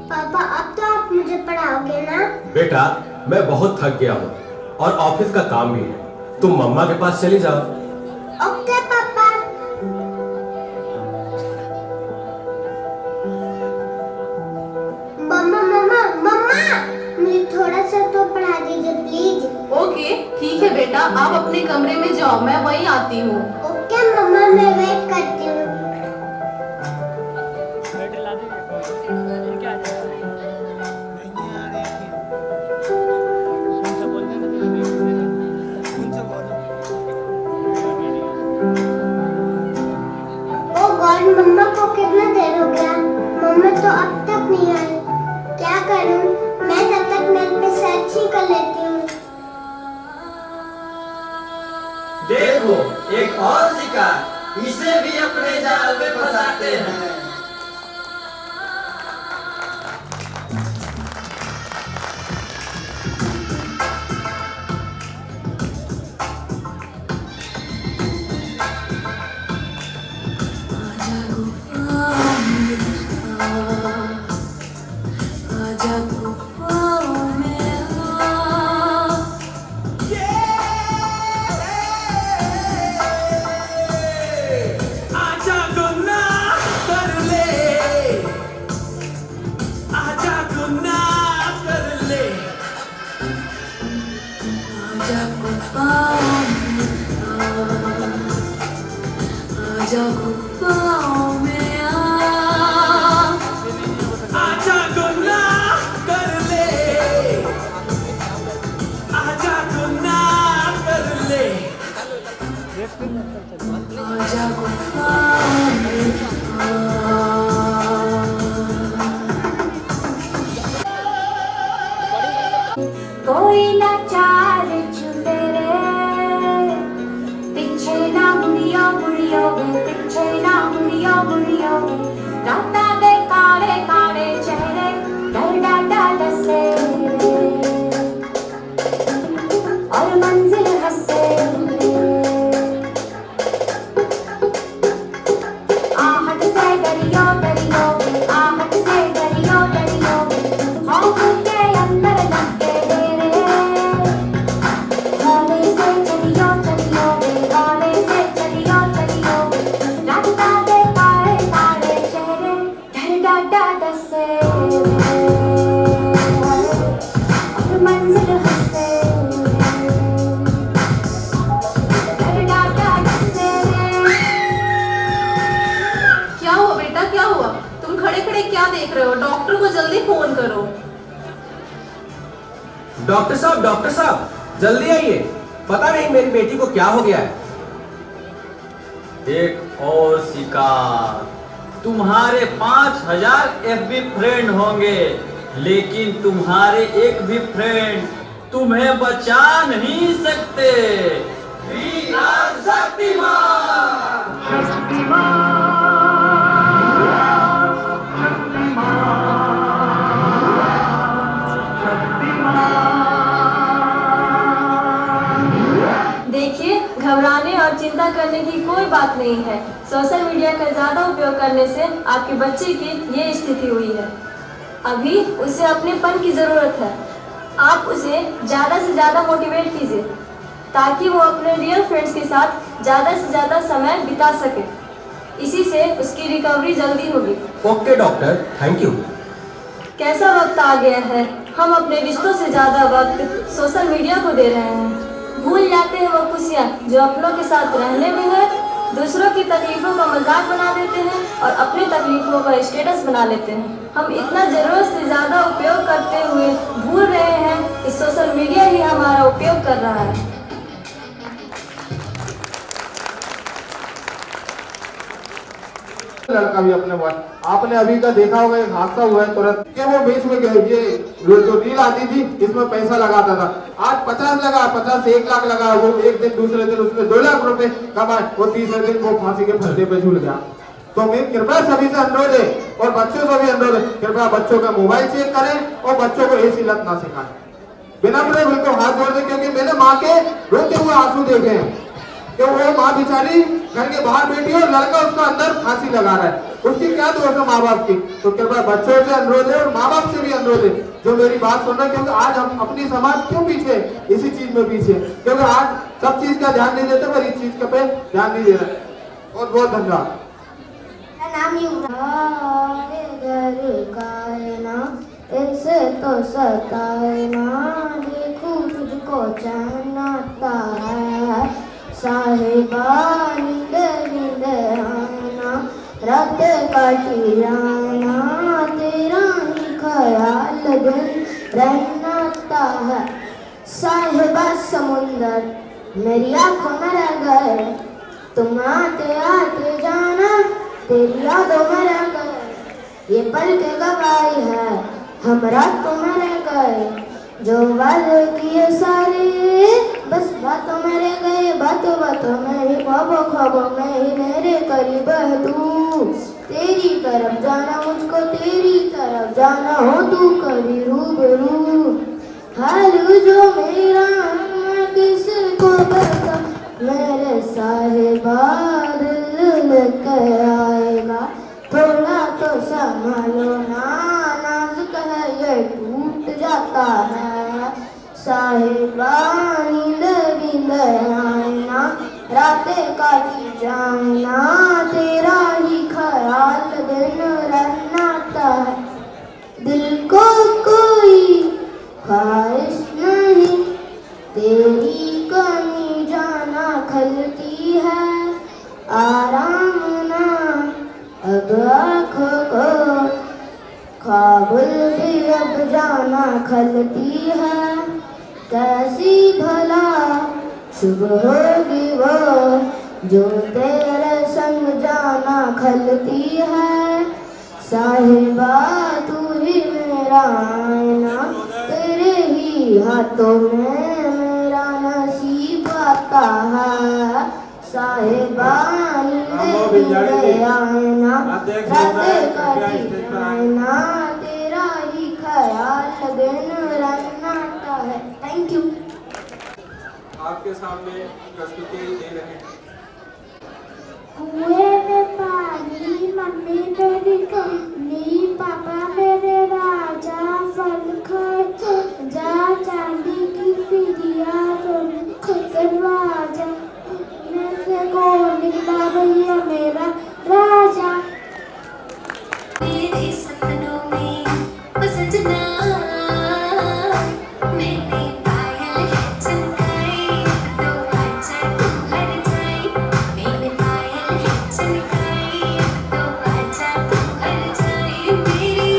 पापा अब तो आप मुझे पढ़ाओगे ना? बेटा मैं बहुत थक गया हूँ और ऑफिस का काम भी है, तुम मम्मा के पास चली जाओ। ओके पापा। मम्मा मुझे थोड़ा सा तो पढ़ा दीजिए प्लीज। ओके ठीक है बेटा, आप अपने कमरे में जाओ, मैं वहीं आती हूँ। ओके मम्मा मैं वेट करती हूँ। मम्मा को कितना देर हो गया, मम्मा तो अब तक नहीं आई। क्या करूं? मैं तब तक नेट पे सर्च ही कर लेती हूँ। देखो एक और शिकार, इसे भी अपने जाल में फंसाते हैं। कोई ना चाल चुसे रे, पीछे ना मुड़ियो मुड़ियो वे, पीछे ना मुड़ियो मुड़ियो वे, राता दे काले काले चेहरे डर डर डर से रे। डॉक्टर साहब जल्दी आइए, पता नहीं मेरी बेटी को क्या हो गया है। एक और शिकार, तुम्हारे 5000 FB फ्रेंड होंगे, लेकिन तुम्हारे एक भी फ्रेंड तुम्हें बचा नहीं सकते। वी आर देखिए, घबराने और चिंता करने की कोई बात नहीं है। सोशल मीडिया का ज़्यादा उपयोग करने से आपके बच्चे की ये स्थिति हुई है। अभी उसे अपनेपन की ज़रूरत है। आप उसे ज़्यादा से ज़्यादा मोटिवेट कीजिए ताकि वो अपने रियल फ्रेंड्स के साथ ज़्यादा से ज़्यादा समय बिता सके। इसी से उसकी रिकवरी जल्दी होगी। Okay doctor, thank you. कैसा वक्त आ गया है, हम अपने रिश्तों से ज़्यादा वक्त सोशल मीडिया को दे रहे हैं। भूल जाते हैं वो खुशियाँ जो अपनों के साथ रहने में है। दूसरों की तकलीफों का मजाक बना देते हैं और अपनी तकलीफों का स्टेटस बना लेते हैं। हम इतना ज़रूरत से ज़्यादा उपयोग करते हुए भूल रहे हैं कि सोशल मीडिया ही हमारा उपयोग कर रहा है। लड़का भी अपने बात, आपने अभी का देखा होगा, एक हादसा हुआ है तुरंत कि वो बीच में ये जो रील आती थी इसमें पैसा लगाता था। आज 50 लगा, 50 से 1 लाख लगा, वो एक दिन दूसरे दिन उसने 2 लाख रुपए कमाए, वो तीसरे दिन वो फांसी के फंदे पे झूल गया। तो मेरी कृपया सभी से अनुरोध है और बच्चों से भी अनुरोध है, कृपया बच्चों का मोबाइल चेक करें और बच्चों को ऐसी लत ना सिखाएं। बिनम्र बिल्कुल हाथ जोड़ दे, क्योंकि मैंने माँ के रोते हुए आंसू देखे हैं कि वो माँ बेचारी घर के बाहर बैठी है और लड़का उसका अंदर फांसी लगा रहा है। उसकी क्या दोष है माँ बाप की? तो कृपया बच्चों से अनुरोध है और माँ बाप से भी अनुरोध है जो मेरी बात सुन रहे हैं, क्योंकि आज हम अपनी समाज क्यों पीछे, इसी चीज में पीछे, क्योंकि आज सब चीज का ध्यान नहीं देते पर इस चीज पे ध्यान नहीं दे रहे। बहुत बहुत धन्यवाद। नाम इसे तो सताए ना, देखूं तुझको चैन आता है साहिबा, नींद नींद आना, रात काटी जाना, तेरा ही ख्याल दिन रहता है साहिबा। समुंदर मेरी आंखों में रह गए, तुम आते आते जाना, तेरी यादों में रह गए, ये पल के गवाही है हम रातों में रह गए, जो वादे किए सारे बस बातों में रह गए, बातों बातों में ही, ख्वाबों ख्वाबों में ही मेरे करीब है तू, तेरी तरफ जाना मुझको, तेरी तरफ जाना हो तू कभी रूबरू। हाल जो मेरा मैं किसको बता, मेरे साहिबा दिल लेकर आएगा, थोड़ा तो संभालो ना, नाजुक है ये टूट जाता है साहिबा, नींद नींद आना, रातें काटी जाना, तेरा ही ख्याल दिन रहता है, दिल को कोई ख्वाहिश नहीं, तेरी कमी जाना खलती है, आराम ना अब आँखों को, ख्वाबुल भी अब जाना खलती है, कैसी भला सुबह होगी वो जो तेरे संग जाना खलती है साहिबा, तू ही मेरा आईना, तेरे ही हाथों में मेरा नसीब आता है साहिबा, नींद आईना, रातें काटी जाना, तेरा ही ख्याल दिन रहता है। Thank you. आपके सामने प्रस्तुति दे रहे हैं। कुएं में पानी, मम्मी मेरी कमली, पापा मेरे राजा, फल खाए जा, चांदी की पिदिया दरवाजा, मैं से कौन निकला भैया मेरा राजा। मेरे सपनों में ओ सजना, मैंने पायल है चमकाई, तो आजा तू हर जाए, मैंने पायल है चमकाई, तो आजा तू हर जाए, मेरी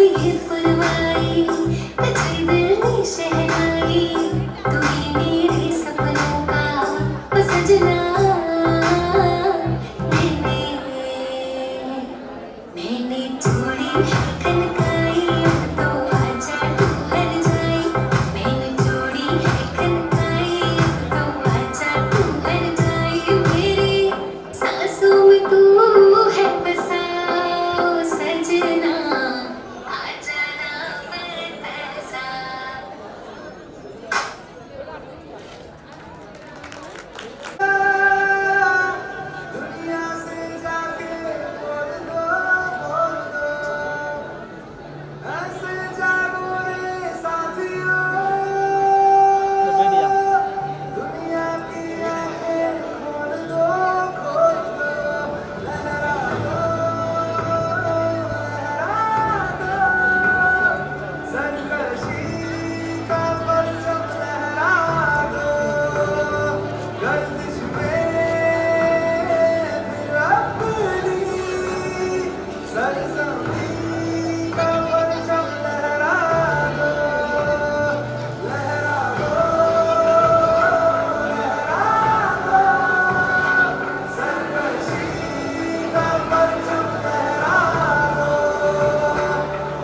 कभी है पुरवाई कच्चे दिल में शहनाई तू ही मेरे सपनों का ओ सजना मैंने चूड़ी है खनकाई अब तो आजा तू हर जाई मैंने चूड़ी है खनकाई अब तो आजा तू हर जाई मेरी सांसों में तू है बसा ओ सजना आजा ना मैं तरसा दुनिया से जाके बोल दो ऐसे जागो रे साथियों दुनिया की आंखें खोल दो लहरा दो सरकशी का परचम लहरा दो गर्दिश में फिर अपनी सरजमी का परचम लहरा दो सरकशी का परचम लहरा दो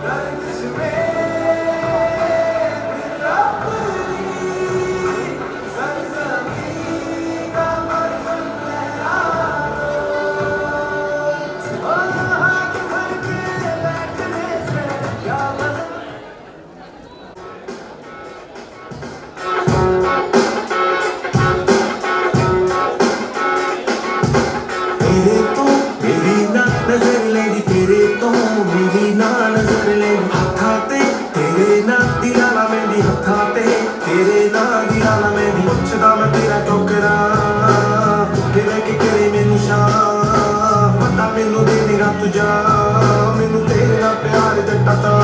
गर्दिश में फिर अपनी सरजमी का परचम लहरा दो हाथ भर के बैठने से क्या मतलब तेरे तो मेरी ना नजर लेगी तेरे तो मेरी ना नजर लेगी हथाते तेरे ना दिलाना में भी हथाते तेरे ना दिलाना में भी पुछदा मैं तेरा टोकरा तेरे के करे मैनू शान पता मैनू देगा तुझा मैनू तेरे ना प्यार जट्टा ता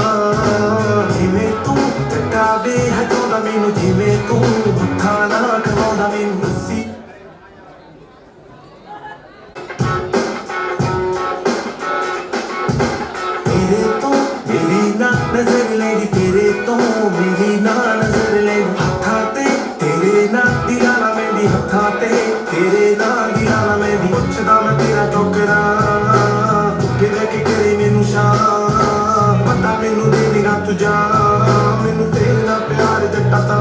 जिवें तू जट्टा वे हटोदा मैनू जिवें तू हत्था ना खवाउंदा मैनू हसी तेरे तो मेरी ना नजर लेगी तेरे तो मेरी ना नजर लेगी हथाते तेरे ना दिलाना में भी हथाते तेरे ना दिलाना में भी पुछदा मैं तेरा टोकरा तेरे के करे मैनू शान पता मैनू देगा तुझा मैनू तेरे ना प्यार जट्टा ता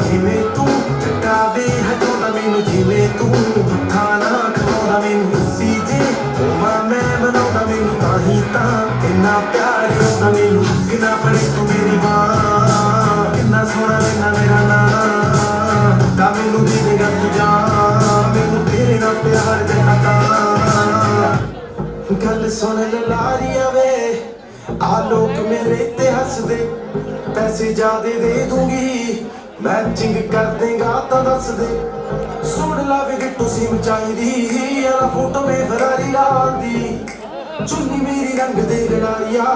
जिवें तू जट्टा वे हटोदा मैनू जिवें तू हत्था ना खवाउंदा मैनू हसी जे होवा मैं बनाउंदा मैनू ताही तां इन्ना प्यार होंदा मैनू हक ना पड़े तू मेरी मां किन्ना सोहना लेना मेरा नाम ता मैनू देगा तुझा मैनू तेरे ना प्यार जट्टा ता गल सुन लारिया वे आ लोग मेरे ते हस दे पैसे ज्यादा दे दूंगी मैचिंग कर देगा तो दस दे सुन ला वे गिट्टू सिम चाहिदी यारा फोटो में फरारी लाल दी चुन्नी मेरी रंग दे लारिया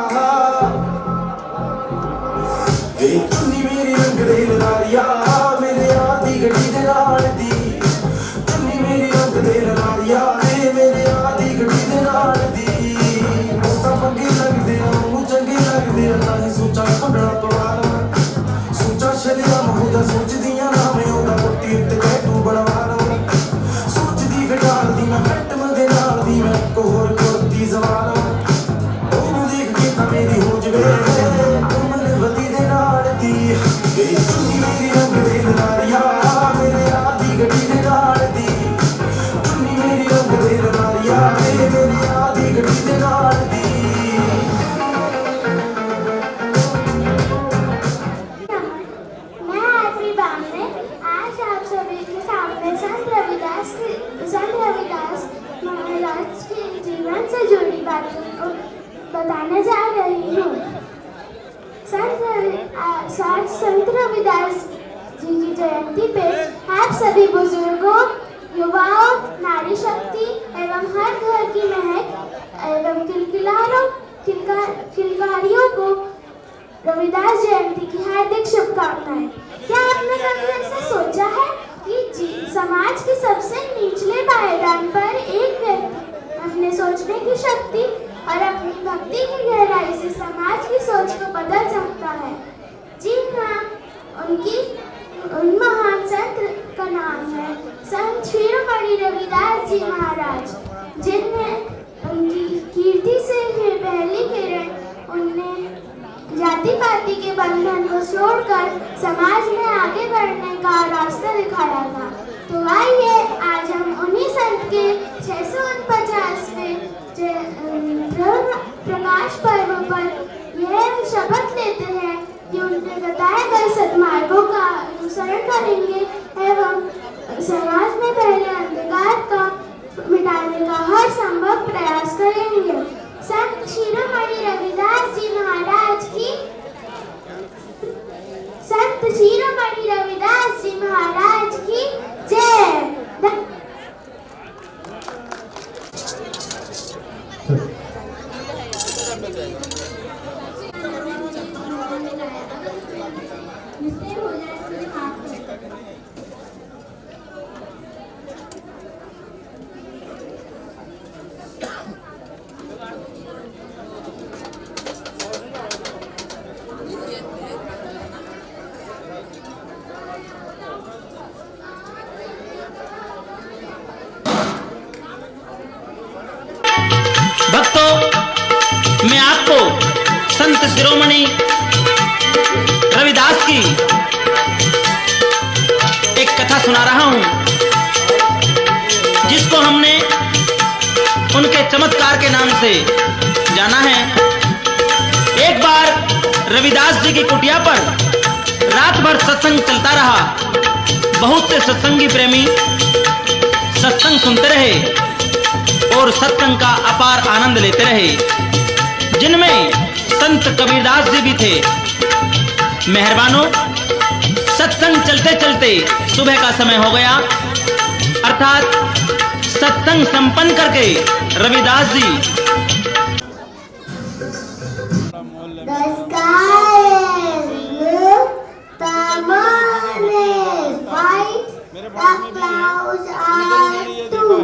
वे चुन्नी मेरी रंग दे लारिया मेरे आदि गड्डी दे नाल दी चुन्नी मेरी रंग दे लारिया मेरे आदि गड्डी दे नाल दी मोटा मंगे लगदे आ चंगे लगदे आ ताही सोचा भंगड़ा पवा लवां सोचा शरीरा महूदा सोचदियां ना मैं ओदा मोटी उत्ते टैटू बनवा लवां सोचदी फिर डाल दी मैं फैटम दे नाल दी मैं इक होर कुर्ती सवा लवां ओनू देख के तां मेरी हो जवे उमर वदी दे नाल दी वे चुन्नी मेरी रंग दे लारिया मेरे आदि गड्डी दे नाल दी चुन्नी मेरी रंग दे लारिया मेरे आदि गड्डी दे नाल दी मैं आरती बामने आज आप सभी के सामने संत रविदास महाराज के जीवन से जुड़ी बातों को बताने जा रही हूँ। संत रविदास जी की जयंती पे आप सभी बुजुर्गों, युवाओं, नारी शक्ति एवं हर घर की महक एवं किलकारियों को रविदास जयंती की हार्दिक शुभकामनाएं। क्या आपने कभी ऐसा सोचा है कि समाज के सबसे निचले पायदान पर एक व्यक्ति अपने सोचने की शक्ति और अपनी भक्ति की गहराई से समाज जाति के बंधन को छोड़कर समाज में आगे बढ़ने का रास्ता दिखाया था। तो आइए आज हम उन्हीं संत के 649वें प्रकाश पर्व पर यह शपथ लेते हैं कि उनके बताए गए सद्मार्गों का अनुसरण करेंगे एवं समाज में पहले अंधकार का मिटाने का हर संभव प्रयास करेंगे। संत शिरोमणि रविदास जी महाराज की संत शिरोमणि रविदास जी महाराज की जय। भक्तों, मैं आपको संत शिरोमणि रविदास की एक कथा सुना रहा हूं, जिसको हमने उनके चमत्कार के नाम से जाना है। एक बार रविदास जी की कुटिया पर रात भर सत्संग चलता रहा। बहुत से सत्संगी प्रेमी सत्संग सुनते रहे और सत्संग का अपार आनंद लेते रहे, जिनमें संत कबीरदास जी भी थे। मेहरबानों, सत्संग चलते चलते सुबह का समय हो गया, अर्थात सत्संग संपन्न करके Ravidas ji The sky is blue, the moon is white, the clouds are too.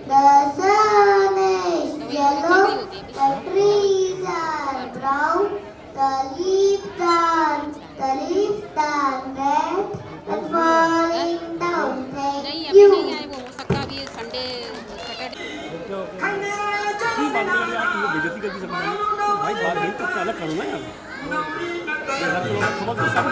The sun is yellow, the trees are brown, the leaves are red and falling down. Thank you. बेइज्जती करके सब भाई बात नहीं तो अलग करूँगा यार, समझ तो सब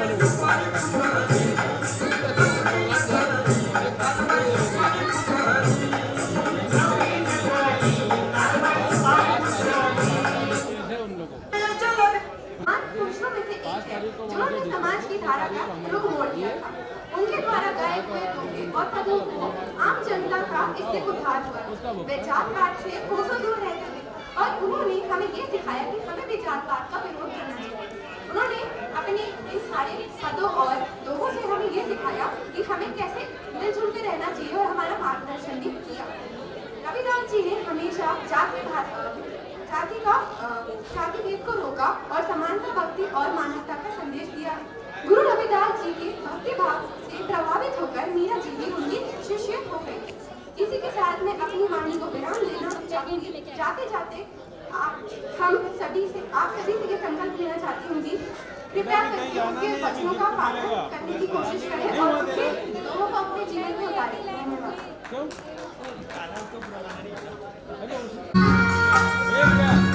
जिन्होंने समाज की धारा का रुख मोड़ दिया था, उनके द्वारा गाए हुए दोहे और पदों को आम जनता का इससे उद्धार हुआ। वे जात पात से कोसों दूर रहते थे और उन्होंने हमें ये सिखाया कि हमें भी जात पात का विरोध करना चाहिए। उन्होंने अपने इन सारे पदों और दोहों से हमें ये सिखाया कि हमें कैसे मिलजुल के रहना चाहिए और हमारा मार्गदर्शन भी किया। रविदास जी ने हमेशा जाति भेद को रोका और समानता, भक्ति और मानवता का संदेश दिया। गुरु रविदास जी के भक्ति भाव से प्रभावित होकर मीरा जी भी उनकी शिष्य हो गई। इसी के साथ मैं अपनी वाणी को विराम देना चाहूंगी। जाते जाते आप सभी से ये संकल्प लेना चाहती हूँ कि कृपया करके उनके वचनों का पालन करने की कोशिश करें और उनके दोनों को अपने जीवन में उतारें। धन्यवाद। जीवन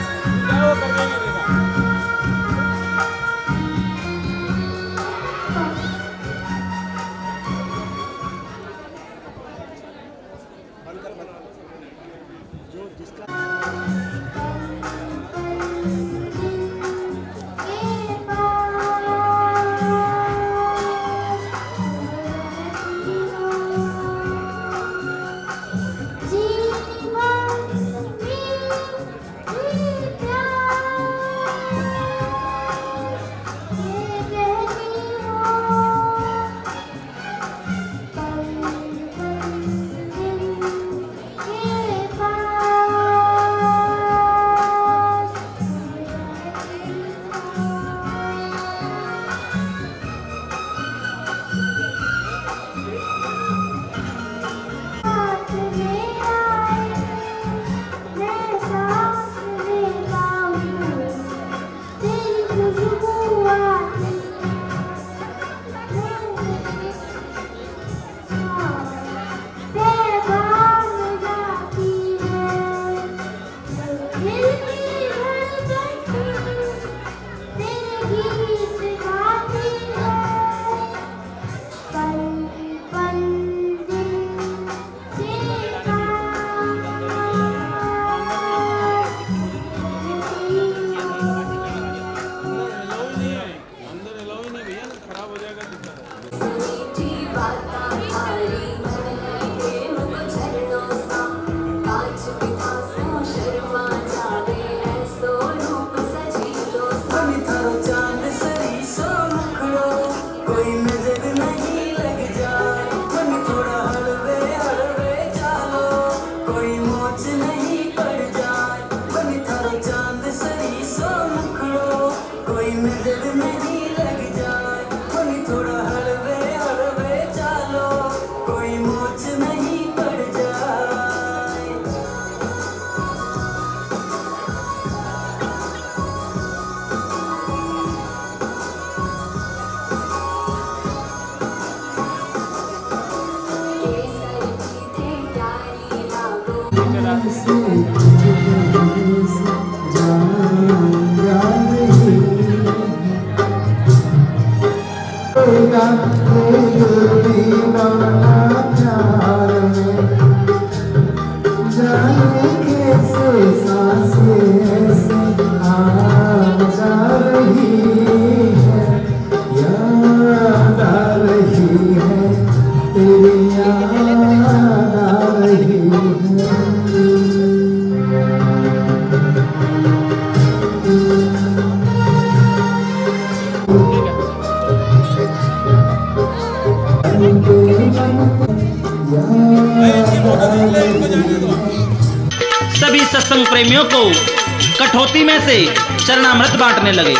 से जान जा रही होगा दीवाना प्यार में जाने कैसे सांसें ऐसे आ जा रही है, याद आ रही है, तेरी याद आ रही सभी सत्संग प्रेमियों को कठौती में से चरणामृत बांटने लगे।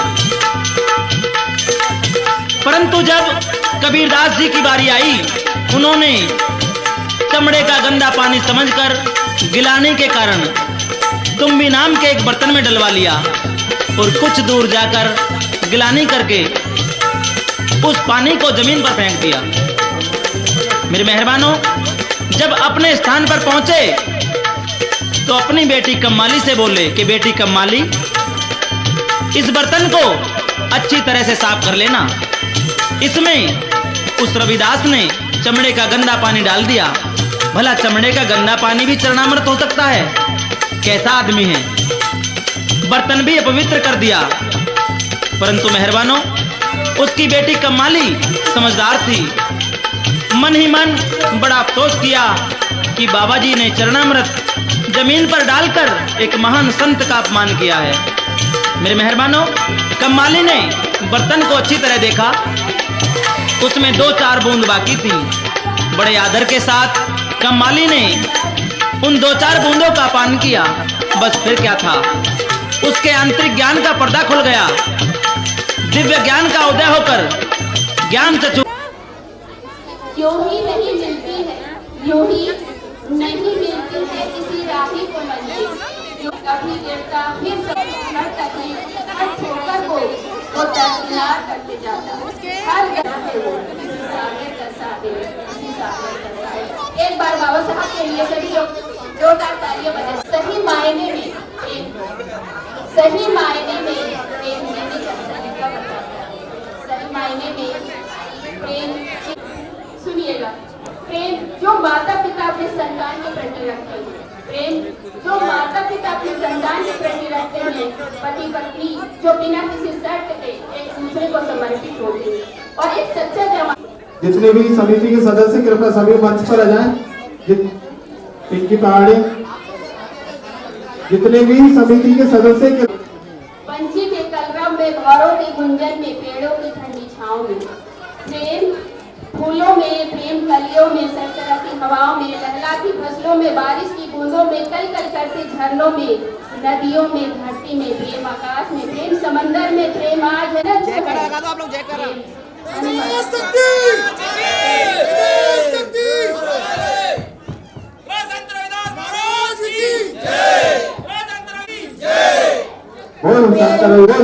परंतु जब कबीरदास जी की बारी आई, उन्होंने चमड़े का गंदा पानी समझकर गिलाने के कारण तुम्बी नाम के एक बर्तन में डलवा लिया और कुछ दूर जाकर गिलानी करके उस पानी को जमीन पर फेंक दिया। मेरे मेहरबानों, जब अपने स्थान पर पहुंचे तो अपनी बेटी कम्माली से बोले कि बेटी कम्माली, इस बर्तन को अच्छी तरह से साफ कर लेना। इसमें उस रविदास ने चमड़े का गंदा पानी डाल दिया। भला चमड़े का गंदा पानी भी चरणामृत हो सकता है? कैसा आदमी है, बर्तन भी अपवित्र कर दिया। परंतु मेहरबानों, उसकी बेटी कम्माली समझदार थी। मन ही मन बड़ा अफसोस किया कि बाबा जी ने चरणामृत जमीन पर डालकर एक महान संत का अपमान किया है। मेरे मेहरबानों, कम्माली ने बर्तन को अच्छी तरह देखा, उसमें 2-4 बूंद बाकी थी। बड़े आदर के साथ कम्माली ने उन 2-4 बूंदों का पान किया। बस फिर क्या था, उसके आंतरिक ज्ञान का पर्दा खुल गया। दिव्य ज्ञान का उदय होकर ज्ञान चक्षु यूं ही नहीं मिलती है, यूं ही नहीं मिलती है किसी राही को मंजिल। यूं कभी गिरता फिर हर तकलीफ, हर ठोकर को वो दरकिनार करके जाता। हर है वो किसी सागर का साहिल, किसी सागर का साहिल। एक बार बाबा साहब के लिए सभी लोग जोरदार तालियां बजाएं। सही मायने में एक मैंने का तरीका बताया। सही मायने में प्रेम, सुनिएगा, प्रेम जो माता पिता अपने संतान के प्रति रखते हैं, प्रेम जो माता पिता अपने संतान के प्रति रखते हैं, पति पत्नी जो बिना किसी शर्त के एक दूसरे को समर्पित होते हैं और एक सच्चा जवान। जितने भी समिति के सदस्य कृपया सभी मंच पर आ जाएं। इनकी पहाड़ी, जितने भी समिति के सदस्य के पंछी के कलरव में, घरों के गुंजन में, पेड़ों की ठंडी छांव में, प्रेम फूलों में, प्रेम कलियों में, सरसराती हवाओं में, लहलाती फसलों में, बारिश की बूंदों में, कल कल करते झरनों में, नदियों में, धरती में, प्रेम आकाश में, प्रेम समंदर में, प्रेम आज है ना। बोल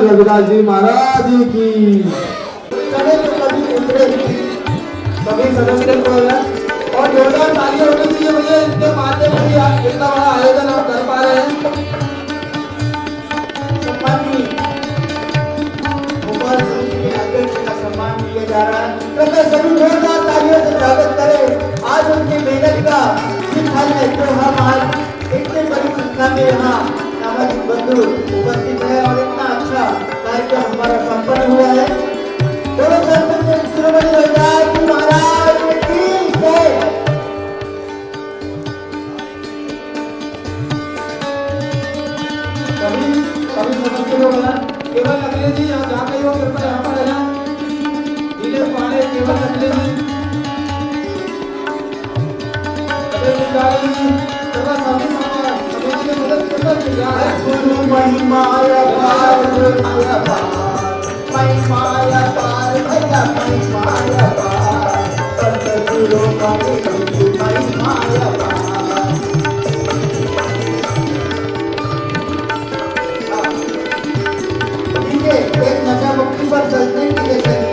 रविदास जी महाराज की। सभी सदस्य को और जोरदार तालियां होनी चाहिए मुझे, इनके माध्यम से इतना बड़ा आयोजन हम कर पा रहे हैं। सम्मान किया जा रहा है, कृपया सभी जोरदार तालियों से स्वागत करें। आज उनकी मेहनत का फल है जो हम आज इतनी बड़ी संख्या में यहाँ सामाजिक बंधु उपस्थित है और इतना अच्छा कार्यक्रम हमारा संपन्न हुआ है। दोनों संत शिरोमणि रविदास जी महाराज की जय। सभी सदस्य लोग केवल अगले जी यहाँ जहाँ कहीं हो कृपया यहाँ पर रहना। नीले पाने केवल अगले जी गुरु महिमा ठीक है, एक नशा मुक्ति पर चलते हैं।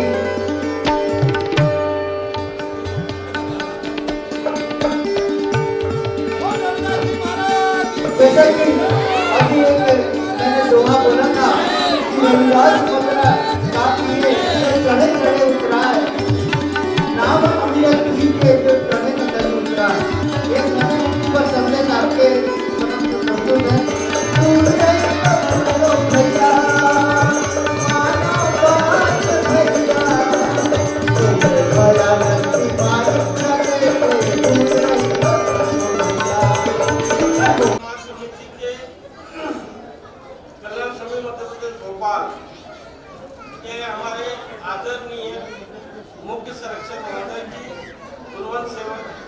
के हमारे आदरणीय मुख्य संरक्षक महोदय जी, कुलवंत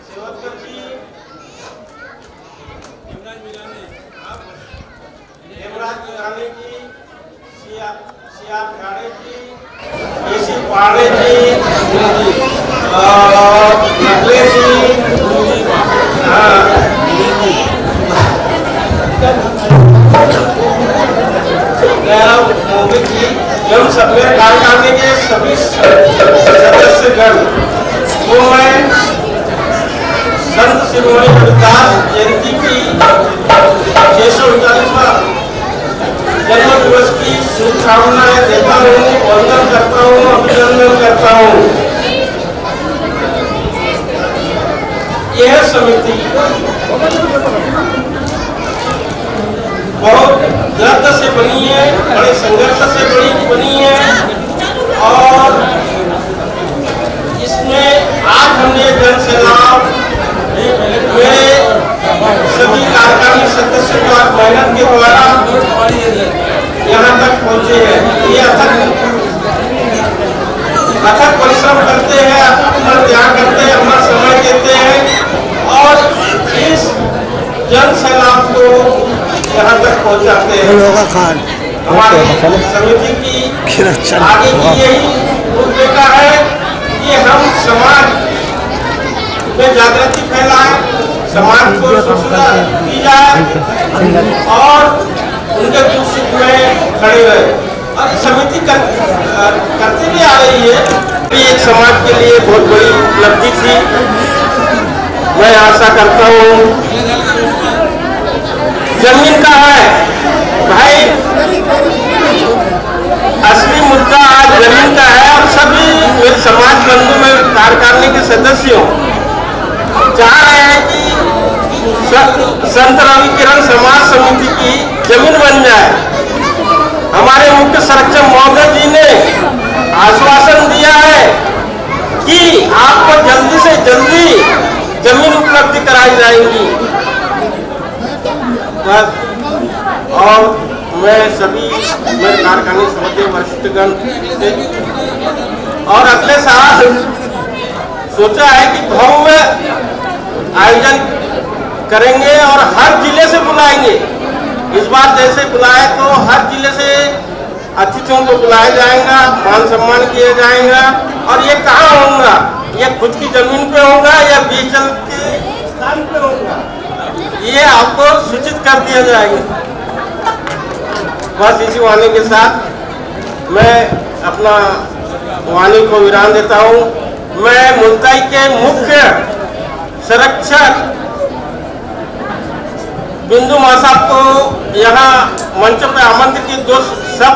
सेवतकर जी, हेमराज मिरानी जी, सियार खाड़े जी, केसी पाड़े जी, नकले जी, मोदी जी एवं सभ्य कार्यकारिणी के सभी सदस्यगण को मैं संत शिरोमणि रविदास जयंती की 639वां जन्म दिवस की शुभकामनाएं देता हूँ, वंदन करता हूँ, अभिनंदन करता हूँ। यह समिति बहुत दर्द से बनी है, बड़े संघर्ष से बनी है और इसमें आज हमने जन सैलाब में सभी कार्यकारिणी सदस्य जो आज मेहनत के द्वारा यहाँ तक पहुँचे हैं। ये अथक परिश्रम करते हैं, अपना त्याग करते हैं, अपना समय देते हैं और इस जन सैलाब को यहाँ तक पहुँचाते हैं। हमारी समिति की आगे की यही रूपरेखा है कि हम समाज में जागृति फैलाएं, समाज को सूचना दी जाए और उनके दुख सुख में खड़े रहे। और समिति करती भी आ रही है। ये एक समाज के लिए बहुत बड़ी उपलब्धि थी। मैं आशा करता हूँ जमीन का है भाई, असली मुद्दा आज जमीन का है और सभी मेरे समाज बंधु में कार्यकारिणी के सदस्यों चाह रहे हैं कि संत रवि किरण समाज समिति की जमीन बन जाए। हमारे मुख्य संरक्षक महोदय जी ने आश्वासन दिया है कि आपको जल्दी से जल्दी जमीन उपलब्ध कराई जाएगी। बस और मैं सभी मेरे कार्यकारिणी समिति वरिष्ठगण से और अगले साल सोचा है कि भव्य आयोजन करेंगे और हर जिले से बुलाएंगे। इस बार जैसे बुलाए तो हर जिले से अतिथियों को बुलाया जाएगा, मान सम्मान किया जाएगा। और ये कहाँ होगा? ये खुद की जमीन पे होगा या बीचल के स्थान पे होगा, ये आपको सूचित कर दिया जाएगा। बस इसी वाणी के साथ मैं अपना वाणी को विराम देता हूँ। मैं मुल्ताई के मुख्य संरक्षक बिंदु माँ साहब को यहाँ मंच पर आमंत्रित की दो शब्द